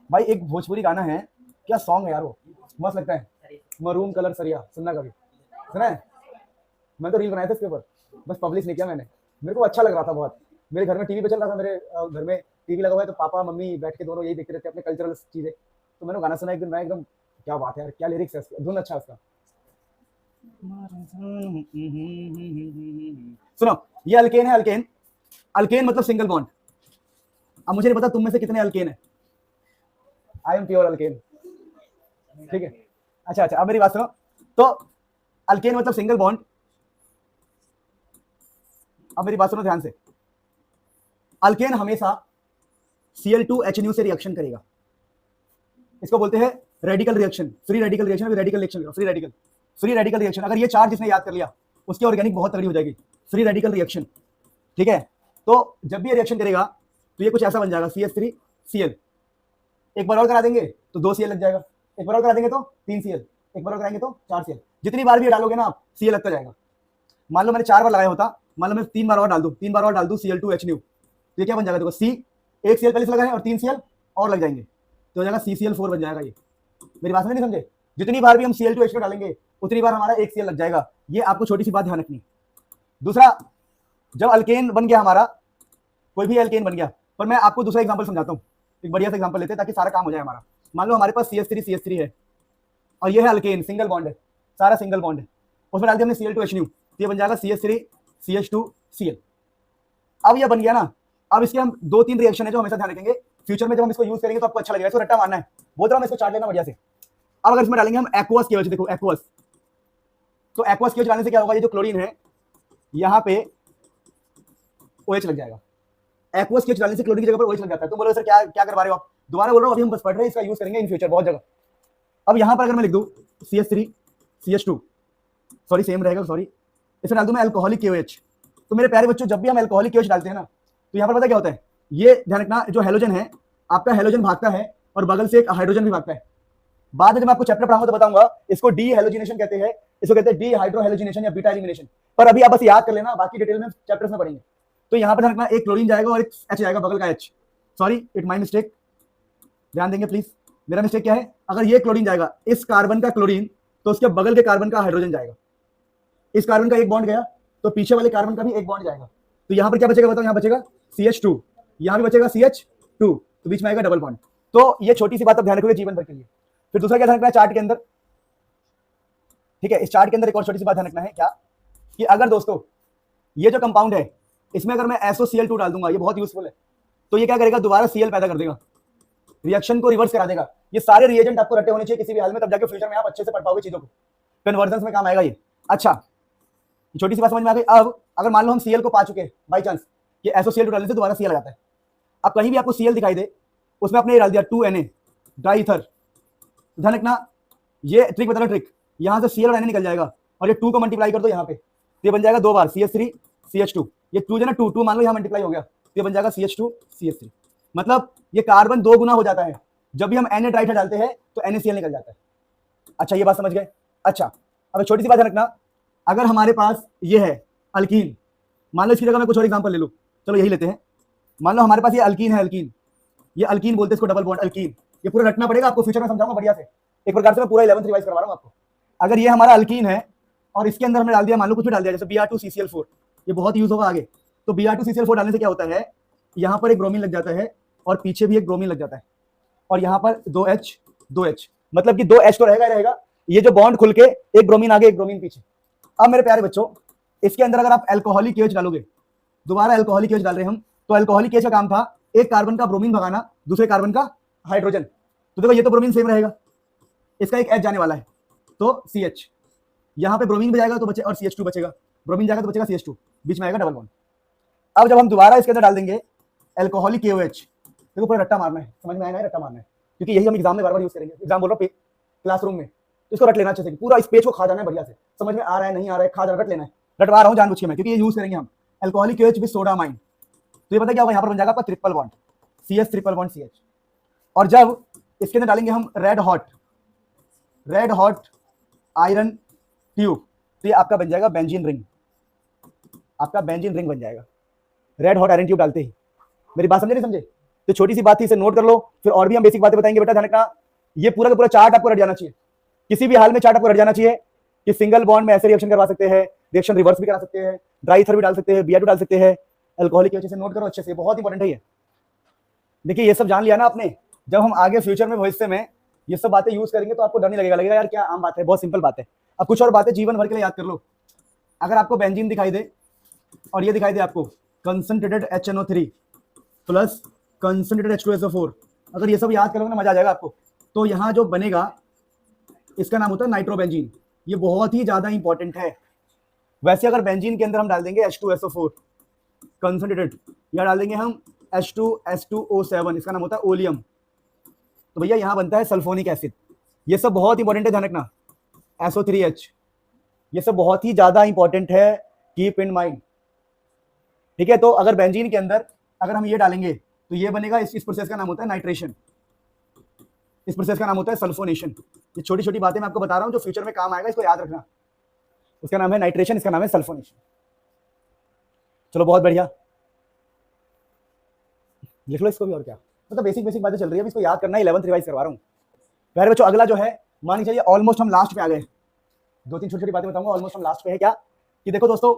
भाई, एक भोजपुरी गाना है, क्या सॉन्ग है यार वो, मस्त लगता है, मरूम कलर सरिया, सुनना कभी, सुना है, मैं तो रील बनाया था इसके ऊपर, बस पब्लिश नहीं किया मैंने, मेरे को अच्छा लग रहा था बहुत। मेरे घर में टीवी पे चल रहा था, मेरे घर में टीवी लगा हुआ है, तो पापा मम्मी बैठ के दोनों यही देखते रहते अपने कल्चरल चीजें, तो मैंने गाना सुना एक दिन, मैं एकदम क्या बात है यार, क्या लिरिक्स है उसका, धुन अच्छा है उसका। सुनो ये अल्केन है, अल्केन, अल्केन मतलब सिंगल बॉन्ड। अब मुझे नहीं पता तुम में से कितने अल्केन है, आई एम प्योर अल्केन, ठीक है। अच्छा अच्छा, अब मेरी बात सुनो, तो अल्केन मतलब सिंगल बॉन्ड। अब मेरी बात सुनो ध्यान से, अल्केन हमेशा Cl2H से रिएक्शन करेगा, इसको बोलते हैं radical reaction, free radical reaction, radical reaction, free radical, free radical reaction. अगर ये चार्ट जिसने याद कर लिया उसकी ऑर्गेनिक बहुत तगड़ी हो जाएगी, फ्री रेडिकल रिएक्शन, ठीक है। तो जब भी ये रिएक्शन करेगा तो ये कुछ ऐसा बन जाएगा, CH3Cl, एक बार और करा देंगे तो 2 Cl लग जाएगा, एक बार और करा देंगे तो 3 Cl, एक बार और कराएंगे तो 4 Cl, जितनी बार भी ये डालोगे ना आप Cl लगता जाएगा। मान लो मैंने 4 बार लगाया होता, मान लो मैं 3 बार और डाल दूं, 3 बार और डाल दूं Cl2H, तो ये क्या बन जाएगा, देखो C, एक Cl पहले से लगा है और 3 Cl और लग जाएंगे, तो हो जाएगा CCl4 बन जाएगा। ये मेरी बात नहीं समझे, जितनी बार भी हम Cl2H डालेंगे उतनी बार हमारा एक Cl लग जाएगा, ये आपको छोटी सी बात ध्यान रखनी है। दूसरा, जब अल्केन बन गया हमारा, कोई भी अल्केन बन गया, पर मैं आपको दूसरा एग्जांपल समझाता हूँ, एक बढ़िया सा एग्जांपल लेते हैं ताकि सारा काम हो जाए हमारा। मान लो हमारे पास CH3 है और ये है अल्केन, सिंगल बॉन्ड है, सारा सिंगल बॉन्ड है, उसमें डाल दिया हमने Cl2H, तो ये बन जाएगा CH3CH2Cl। अब ये बन गया ना, अब इसके हम 2-3 रिएक्शन है जो हमेशा ध्यान रखेंगे, फ्यूचर में जब हम इसको यूज करेंगे तो आपको अच्छा लगेगा, इसको रट्टा मारना है, बोल रहा हूं, इसको चार्ट लेना बढ़िया से। अब अगर इसमें डालेंगे हम एक्वस KOH, देखो एक्वस, तो एक्वस KOH डालने से क्या होगा, ये जो क्लोरीन है यहाँ पे OH लग जाएगा, एक्वस KOH डालने से क्लोरीन की जगह पर OH लग जाता है। तुम बोलो सर क्या क्या करवा रहे हो आप, दोबारा बोल रहा हूँ, अभी हम बस पढ़ रहे हैं, इसका यूज करेंगे इन फ्यूचर बहुत जगह। अब यहाँ पर अगर मैं लिख दूं CH3CH2, सॉरी सेम रहेगा, सॉरी, इसमें डाल दूं मैं अल्कोहलिक KOH, तो मेरे प्यारे बच्चों जब भी हम अल्कोहलिक KOH डालते हैं ना, तो यहाँ पर पता क्या होता है, ये ध्यान रखना, जो हेलोजन है आपका, हेलोजन भागता है और बगल से एक हाइड्रोजन भी भागता है। बाद में जब मैं आपको चैप्टर पढ़ाऊंगा तो बताऊंगा, इसको डी हेलोजिनेशन कहते हैं, इसको कहते हैं डी हाइड्रो हेलोजिनेशन या बीटा एलिमिनेशन, पर अभी आप बस याद कर लेना, बाकी डिटेल में चैप्टर्स में पढ़ेंगे। तो यहाँ पर रखना, एक क्लोरीन जाएगा और एक H जाएगा, बगल का H, sorry it my mistake, ध्यान देंगे प्लीज, मेरा मिस्टेक क्या है, अगर ये क्लोरीन जाएगा, इस कार्बन का क्लोरीन, तो उसके बगल के कार्बन का हाइड्रोजन जाएगा, इस कार्बन का एक बॉन्ड गया तो पीछे वाले कार्बन का भी एक बॉन्ड जाएगा, तो यहाँ पर क्या बचेगा बताओ, यहाँ बचेगा CH2, यहाँ भी बचेगा CH2, तो बीच में आएगा डबल बॉन्ड। तो ये छोटी सी बात आप ध्यान रखोगे जीवन भर के लिए। फिर दूसरा क्या ध्यान रखना है चार्ट के अंदर, ठीक है, इस चार्ट के अंदर एक और छोटी सी बात ध्यान रखना है, क्या कि अगर दोस्तों ये जो कंपाउंड है इसमें अगर मैं SOCl2 डाल दूंगा, ये बहुत यूजफुल है, तो ये क्या करेगा, दोबारा Cl पैदा कर देगा, रिएक्शन को रिवर्स करा देगा। ये सारे रिएजेंट आपको रटे होने चाहिए किसी भी हाल में, तब जाके फ्यूचर में आप अच्छे से पढ़ पाओगे चीजों को, कन्वर्जन में काम आएगा ये। अच्छा, छोटी सी बात समझ में आ गई। अब अगर मान लो हम Cl को पा चुके बाई चांस, कि SOCl2 डालने से दोबारा Cl आ जाता है। अब कहीं भी आपको Cl दिखाई दे, उसमें आपने ये डाल दिया 2Na डाई ईथर, ध्यान रखना ये ट्रिक बता रहा ट्रिक, यहाँ से Cl और Na निकल जाएगा और ये 2 को मल्टीप्लाई कर दो यहाँ पे, तो ये बन जाएगा 2 बार CH3 CH2, ये 2 जो ना 2 मान लो यहाँ मल्टीप्लाई हो गया, तो ये बन जाएगा CH2 CH3। मतलब ये कार्बन 2 गुना हो जाता है, जब भी हम Na डाई ईथर डालते हैं तो NaCl निकल जाता है। अच्छा ये बात समझ गए। अच्छा अब एक छोटी सी बात रखना, अगर हमारे पास ये है अल्कीन, मान लो इसकी जगह मैं कुछ और एग्जांपल ले लूं, चलो यही लेते हैं, मान लो हमारे पास ये अल्कीन है, अल्कीन, ये अल्कीन बोलते हैं इसको, डबल बॉन्ड अल्कीन, ये पूरा रटना पड़ेगा आपको, फ्यूचर में समझाऊंगा बढ़िया से, एक प्रकार से मैं पूरा 11th रिवाइज करवा रहा हूं आपको। अगर ये हमारा अल्कीन है और इसके अंदर हमने डाल दिया, मान लो कुछ भी डाल दिया, जैसे Br2CCl4, ये बहुत यूज होगा आगे, तो Br2CCl4 डालने से क्या होता है, यहाँ पर एक ब्रोमीन लग जाता है और पीछे भी एक ब्रोमीन लग जाता है, और यहाँ पर 2H, मतलब कि 2H तो रहेगा ही रहेगा, ये जो बॉन्ड खुल के एक ब्रोमीन आगे एक ब्रोमीन पीछे। अब मेरे प्यारे बच्चों, इसके अंदर अगर आप अल्कोहलिक KOH डालोगे, दोबारा अल्कोहलिक KOH डाल रहे हैं हम, तो अल्कोहलिक KOH का काम था एक कार्बन का ब्रोमीन भगाना दूसरे कार्बन का हाइड्रोजन, तो देखो ये तो ब्रोमीन सेम रहेगा, इसका एक H जाने वाला है तो CH, यहाँ पे ब्रोमीन भी जाएगा तो बचे और CH2 बचेगा, ब्रोमीन जाएगा तो बचेगा CH2, बीच में आएगा डबल बॉन्ड। अब जब हम दोबारा इसके अंदर डाल देंगे अल्कोहलिक KOH, देखो पूरा रट्टा मारना है, समझ में आएगा, रट्टा मारना है, क्योंकि यही हम एग्जाम में बार बार यूज करेंगे, एग्जाम बोल रहा हूँ क्लासरूम में, इसको रट लेना अच्छे से, पूरा इस पेज को खा जाना है बढ़िया से, समझ में आ रहा है नहीं आ रहा है, खा जाना, रट लेना है, रटवा रहा हूँ जानबूझ के मैं, क्योंकि ये यूज करेंगे हम alcoholic KOH with soda amine, तो ये पता क्या होगा, यहाँ पर बन जाएगा आपका triple bond CH triple bond CH। और जब इसके अंदर डालेंगे हम रेड हॉट आयरन ट्यूब, तो ये आपका बन जाएगा बेंजीन रिंग, आपका बेंजीन रिंग बन जाएगा रेड हॉट आयरन ट्यूब डालते ही। मेरी बात समझे नहीं समझे? तो छोटी सी बात थी, इसे नोट कर लो, फिर और भी हम बेसिक बातें बताएंगे बेटा, ध्यान रखना, ये पूरा का पूरा चार्ट आपको रट जाना चाहिए, किसी भी हाल में चार्ट आपको रट जाना चाहिए कि सिंगल बॉन्ड में ऐसे रिएक्शन करवा सकते हैं, रिएक्शन रिवर्स भी करा सकते हैं, ड्राई ईथर भी डाल सकते हैं, Br2 डाल सकते हैं, अल्कोहलिक KOH से नोट करो अच्छे से, बहुत इंपॉर्टेंट है ये। देखिए ये सब जान लिया ना आपने, जब हम आगे फ्यूचर में भविष्य में ये सब बातें यूज करेंगे तो आपको डर नहीं लगेगा, लगेगा यार क्या आम बात है, बहुत सिंपल बात है। अब कुछ और बातें जीवन भर के लिए याद कर लो, अगर आपको बेंजीन दिखाई दे और ये दिखाई दे आपको concentrated HNO3 plus concentrated H2SO4, अगर ये सब याद करोगे ना मजा आ जाएगा आपको। तो यहाँ जो बनेगा इसका नाम होता है नाइट्रोबेंजीन, ये बहुत ही ज्यादा इंपॉर्टेंट है। वैसे अगर बेंजीन के अंदर हम डाल देंगे H2SO4 कंसंट्रेटेड, या डाल देंगे हम H2S2O7, इसका नाम होता है ओलियम, तो भैया यहाँ बनता है सल्फोनिक एसिड। ये सब बहुत इंपॉर्टेंट है, ध्यान रखना, SO3H, ये सब बहुत ही ज्यादा इंपॉर्टेंट है, कीप इन माइंड, ठीक है। तो अगर बेंजीन के अंदर अगर हम ये डालेंगे तो ये बनेगा, इस प्रोसेस का नाम होता है नाइट्रेशन, इस प्रोसेस का नाम होता है सल्फोनेशन। ये छोटी छोटी बातें मैं आपको बता रहा हूँ जो फ्यूचर में काम आएगा, इसको याद रखना, उसका नाम है नाइट्रेशन, इसका नाम है सल्फोनेशन। चलो बहुत बढ़िया, लिख लो इसको भी, और क्या मतलब बेसिक बेसिक बातें चल रही है, इसको याद करना है, 11th रिवाइज करवा रहा हूँ। प्यारे बच्चों अगला जो है, मान लीजिए ऑलमोस्ट हम लास्ट पे आ गए, 2-3 छोटी छोटी बातें बताऊंगा, ऑलमोस्ट हम लास्ट पे है। क्या कि देखो दोस्तों,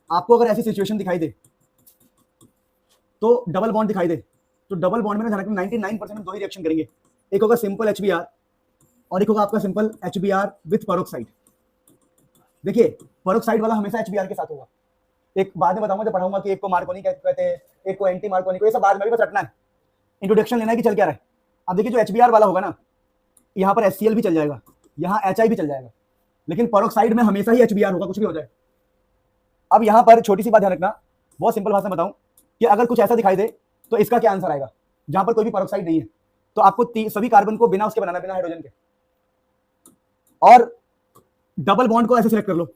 आपको अगर ऐसी सिचुएशन दिखाई दे तो डबल बॉन्ड दिखाई दे, तो डबल बॉन्ड में 99% में दो ही रिएक्शन करेंगे, एक होगा सिंपल HBr और एक होगा आपका सिंपल HBr विथ पेरोक्साइड। देखिए पेरोक्साइड वाला हमेशा HBr के साथ होगा, एक बाद में बताऊंगा जब पढ़ाऊंगा कि एक को मार्कोनी कहते हैं, एक को एंटी मार्कोनी, ये सब बाद में भी बस रटना है, इंट्रोडक्शन लेना है कि चल क्या रहा है। अब देखिए जो HBr वाला होगा ना, यहाँ पर HCl भी चल जाएगा, यहाँ HI भी चल जाएगा, लेकिन पेरोक्साइड में हमेशा ही HBr होगा, कुछ भी हो जाए। अब यहाँ पर छोटी सी बात ध्यान रखना, बहुत सिंपल भाषा में बताऊं कि अगर कुछ ऐसा दिखाई दे तो इसका क्या आंसर आएगा, जहां पर कोई भी पेरोक्साइड नहीं है, तो आपको सभी कार्बन को बिना उसके बनाना, बिना हाइड्रोजन के, और डबल बॉन्ड को ऐसे सिलेक्ट कर लो,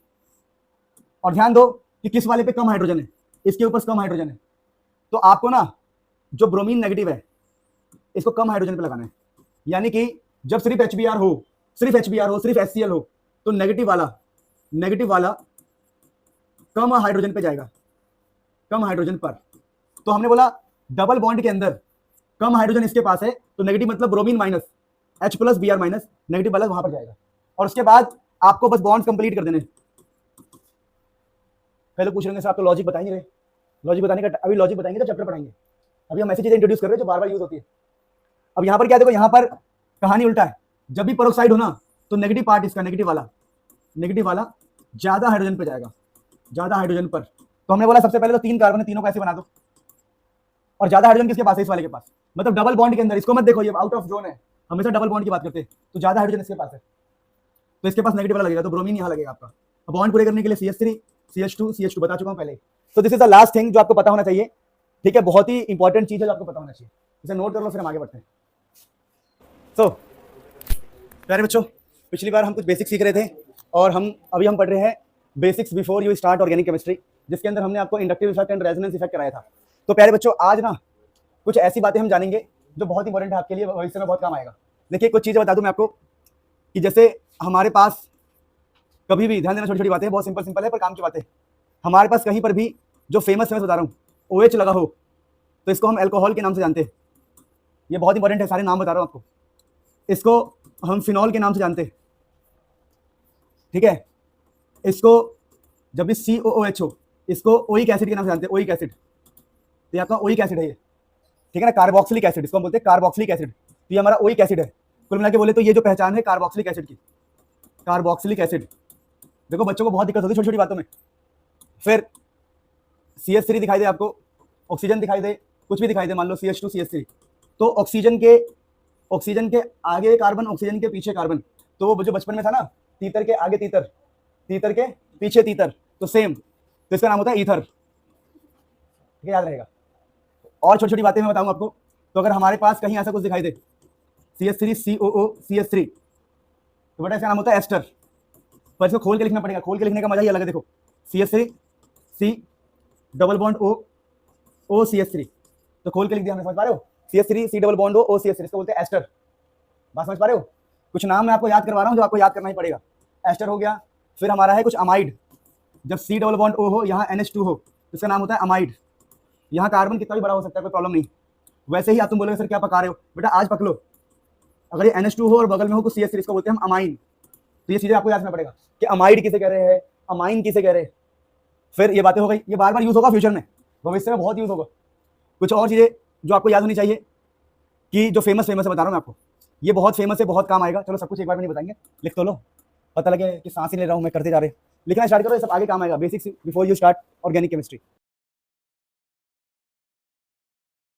और ध्यान दो कि किस वाले पे कम हाइड्रोजन है, इसके ऊपर कम हाइड्रोजन है, तो आपको ना जो ब्रोमीन नेगेटिव है इसको कम हाइड्रोजन पे लगाना है। यानी कि जब सिर्फ HBr हो, सिर्फ HCl हो, तो नेगेटिव वाला कम हाइड्रोजन पे जाएगा, कम हाइड्रोजन पर। तो हमने बोला डबल बॉन्ड के अंदर कम हाइड्रोजन इसके पास है, तो नेगेटिव मतलब bromine minus H plus Br minus, negative वाला वहां पर जाएगा, और उसके बाद आपको बस बॉन्ड कंप्लीट कर देने। पहले पूछ रहे हैं सर आप तो लॉजिक बता ही नहीं रहे, लॉजिक बताने का अभी लॉजिक बताएंगे तो चैप्टर पढ़ाएंगे, अभी हम ऐसी चीजें इंट्रोड्यूस कर रहे हैं जो बार बार यूज होती है। अब यहाँ पर क्या देखो, यहाँ पर कहानी उल्टा है, जब भी पेरोक्साइड हो ना तो नेगेटिव पार्ट इसका, नेगेटिव वाला ज्यादा हाइड्रोजन पे जाएगा, ज्यादा हाइड्रोजन पर। तो हमने बोला सबसे पहले तो 3 कार्बन है, तीनों को ऐसे बना दो, और ज्यादा हाइड्रोजन किसके पास है, इस वाले के पास, मतलब डबल बॉन्ड के अंदर, इसको मत देखो ये आउट ऑफ जोन है, हमेशा डबल बॉन्ड की बात करते हैं, तो ज्यादा हाइड्रोजन इसके पास है, तो इसके पास नेगेटिव वाला लगेगा, तो ब्रोमीन यहाँ लगेगा आपका। बॉन्ड पूरे करने के लिए CH3 CH2 बता चुका हूँ पहले, so this is the last thing जो आपको पता होना चाहिए, ठीक है, बहुत ही इंपॉर्टेंट चीज है जो आपको पता होना चाहिए, इसे नोट कर लो, फिर हम आगे बढ़ते हैं। सो प्यारे बच्चों, पिछली बार हम कुछ बेसिक्स सीख रहे थे और अभी हम पढ़ रहे हैं basics before you start organic chemistry, जिसके अंदर हमने आपको inductive effect and resonance effect कराया था। तो प्यारे बच्चों, आज ना कुछ ऐसी बातें हम जानेंगे जो बहुत इंपॉर्टेंट है आपके लिए, भविष्य में बहुत काम आएगा। देखिए, कुछ चीज़ें बता दूं मैं आपको कि जैसे हमारे पास कभी भी, ध्यान देना, छोटी छोटी बातें, बहुत सिंपल सिंपल है पर काम की बातें। हमारे पास कहीं पर भी जो फेमस बता रहा हूँ, OH लगा हो तो इसको हम अल्कोहल के नाम से जानते हैं। ये बहुत इंपॉर्टेंट है, सारे नाम बता रहा हूँ आपको। इसको हम फिनॉल के नाम से जानते हैं, ठीक है। इसको जब भी COOH हो, इसको ओइक एसिड के नाम से जानते हैं, ओइक एसिड। तो ये आपका ओइक एसिड है ये, ठीक है ना, कार्बोक्सिलिक एसिड, इसको हम बोलते हैं कार्बोक्सिलिक एसिड। तो ये हमारा ओइक एसिड है। कुल मिला के बोले तो ये जो पहचान है कार्बोक्सिलिक एसिड की, कार्बोक्सिलिक एसिड। देखो बच्चों को बहुत दिक्कत होती है छोटी छोटी बातों में। फिर CH3 दिखाई दे आपको, ऑक्सीजन दिखाई दे, कुछ भी दिखाई दे, मान लो CH2 CH3, तो ऑक्सीजन के आगे कार्बन, ऑक्सीजन के पीछे कार्बन। तो वो जो बचपन में था ना, तीतर के आगे तीतर, तीतर के पीछे तीतर, तो सेम, तो इसका नाम होता है ईथर, ठीक है, याद रहेगा। और छोटी छोटी बातें मैं बताऊंगा आपको। तो अगर हमारे पास कहीं ऐसा कुछ दिखाई दे, CH3 COO CH3, तो बेटा इसका नाम होता है एस्टर। पर इसको खोल के लिखना पड़ेगा, खोल के लिखने का मजा ही अलग है। देखो CH3 C double bond O CH3, तो खोल के लिख दिया, समझ पा रहे हो? CH3 C double bond O CH3, इसको बोलते हैं एस्टर। बात समझ पा रहे हो? कुछ नाम मैं आपको याद करवा रहा हूँ जो आपको याद करना ही पड़ेगा। एस्टर हो गया। फिर हमारा है कुछ अमाइड, जब C डबल बॉन्ड O हो, यहाँ NH2 हो, इसका नाम होता है अमाइड। यहाँ कार्बन कितना भी बड़ा हो सकता है, कोई प्रॉब्लम नहीं। वैसे ही आप तुम बोलोगे सर क्या पका रहे हो, बेटा आज पक लो। अगर ये NH2 हो और बगल में हो कुछ CH3, इसको बोलते हैं हम अमाइन। तो ये चीजें आपको याद रखना पड़ेगा कि अमाइड किसे कह रहे हैं, अमाइन किसे कह रहे हैं। फिर ये बातें हो गई, ये बार बार यूज होगा फ्यूचर में, भविष्य में बहुत यूज होगा। कुछ और चीजें जो आपको याद होनी चाहिए कि जो फेमस है बता रहा हूँ मैं आपको, ये बहुत फेमस है, बहुत काम आएगा। चलो सब कुछ एक बार में नहीं बताएंगे, लिख तो लो, पता लगे कि सांस ही ले रहा हूँ मैं, करते जा रहे। लिखना स्टार्ट करो, ये सब आगे काम आएगा। Basics before you start organic chemistry.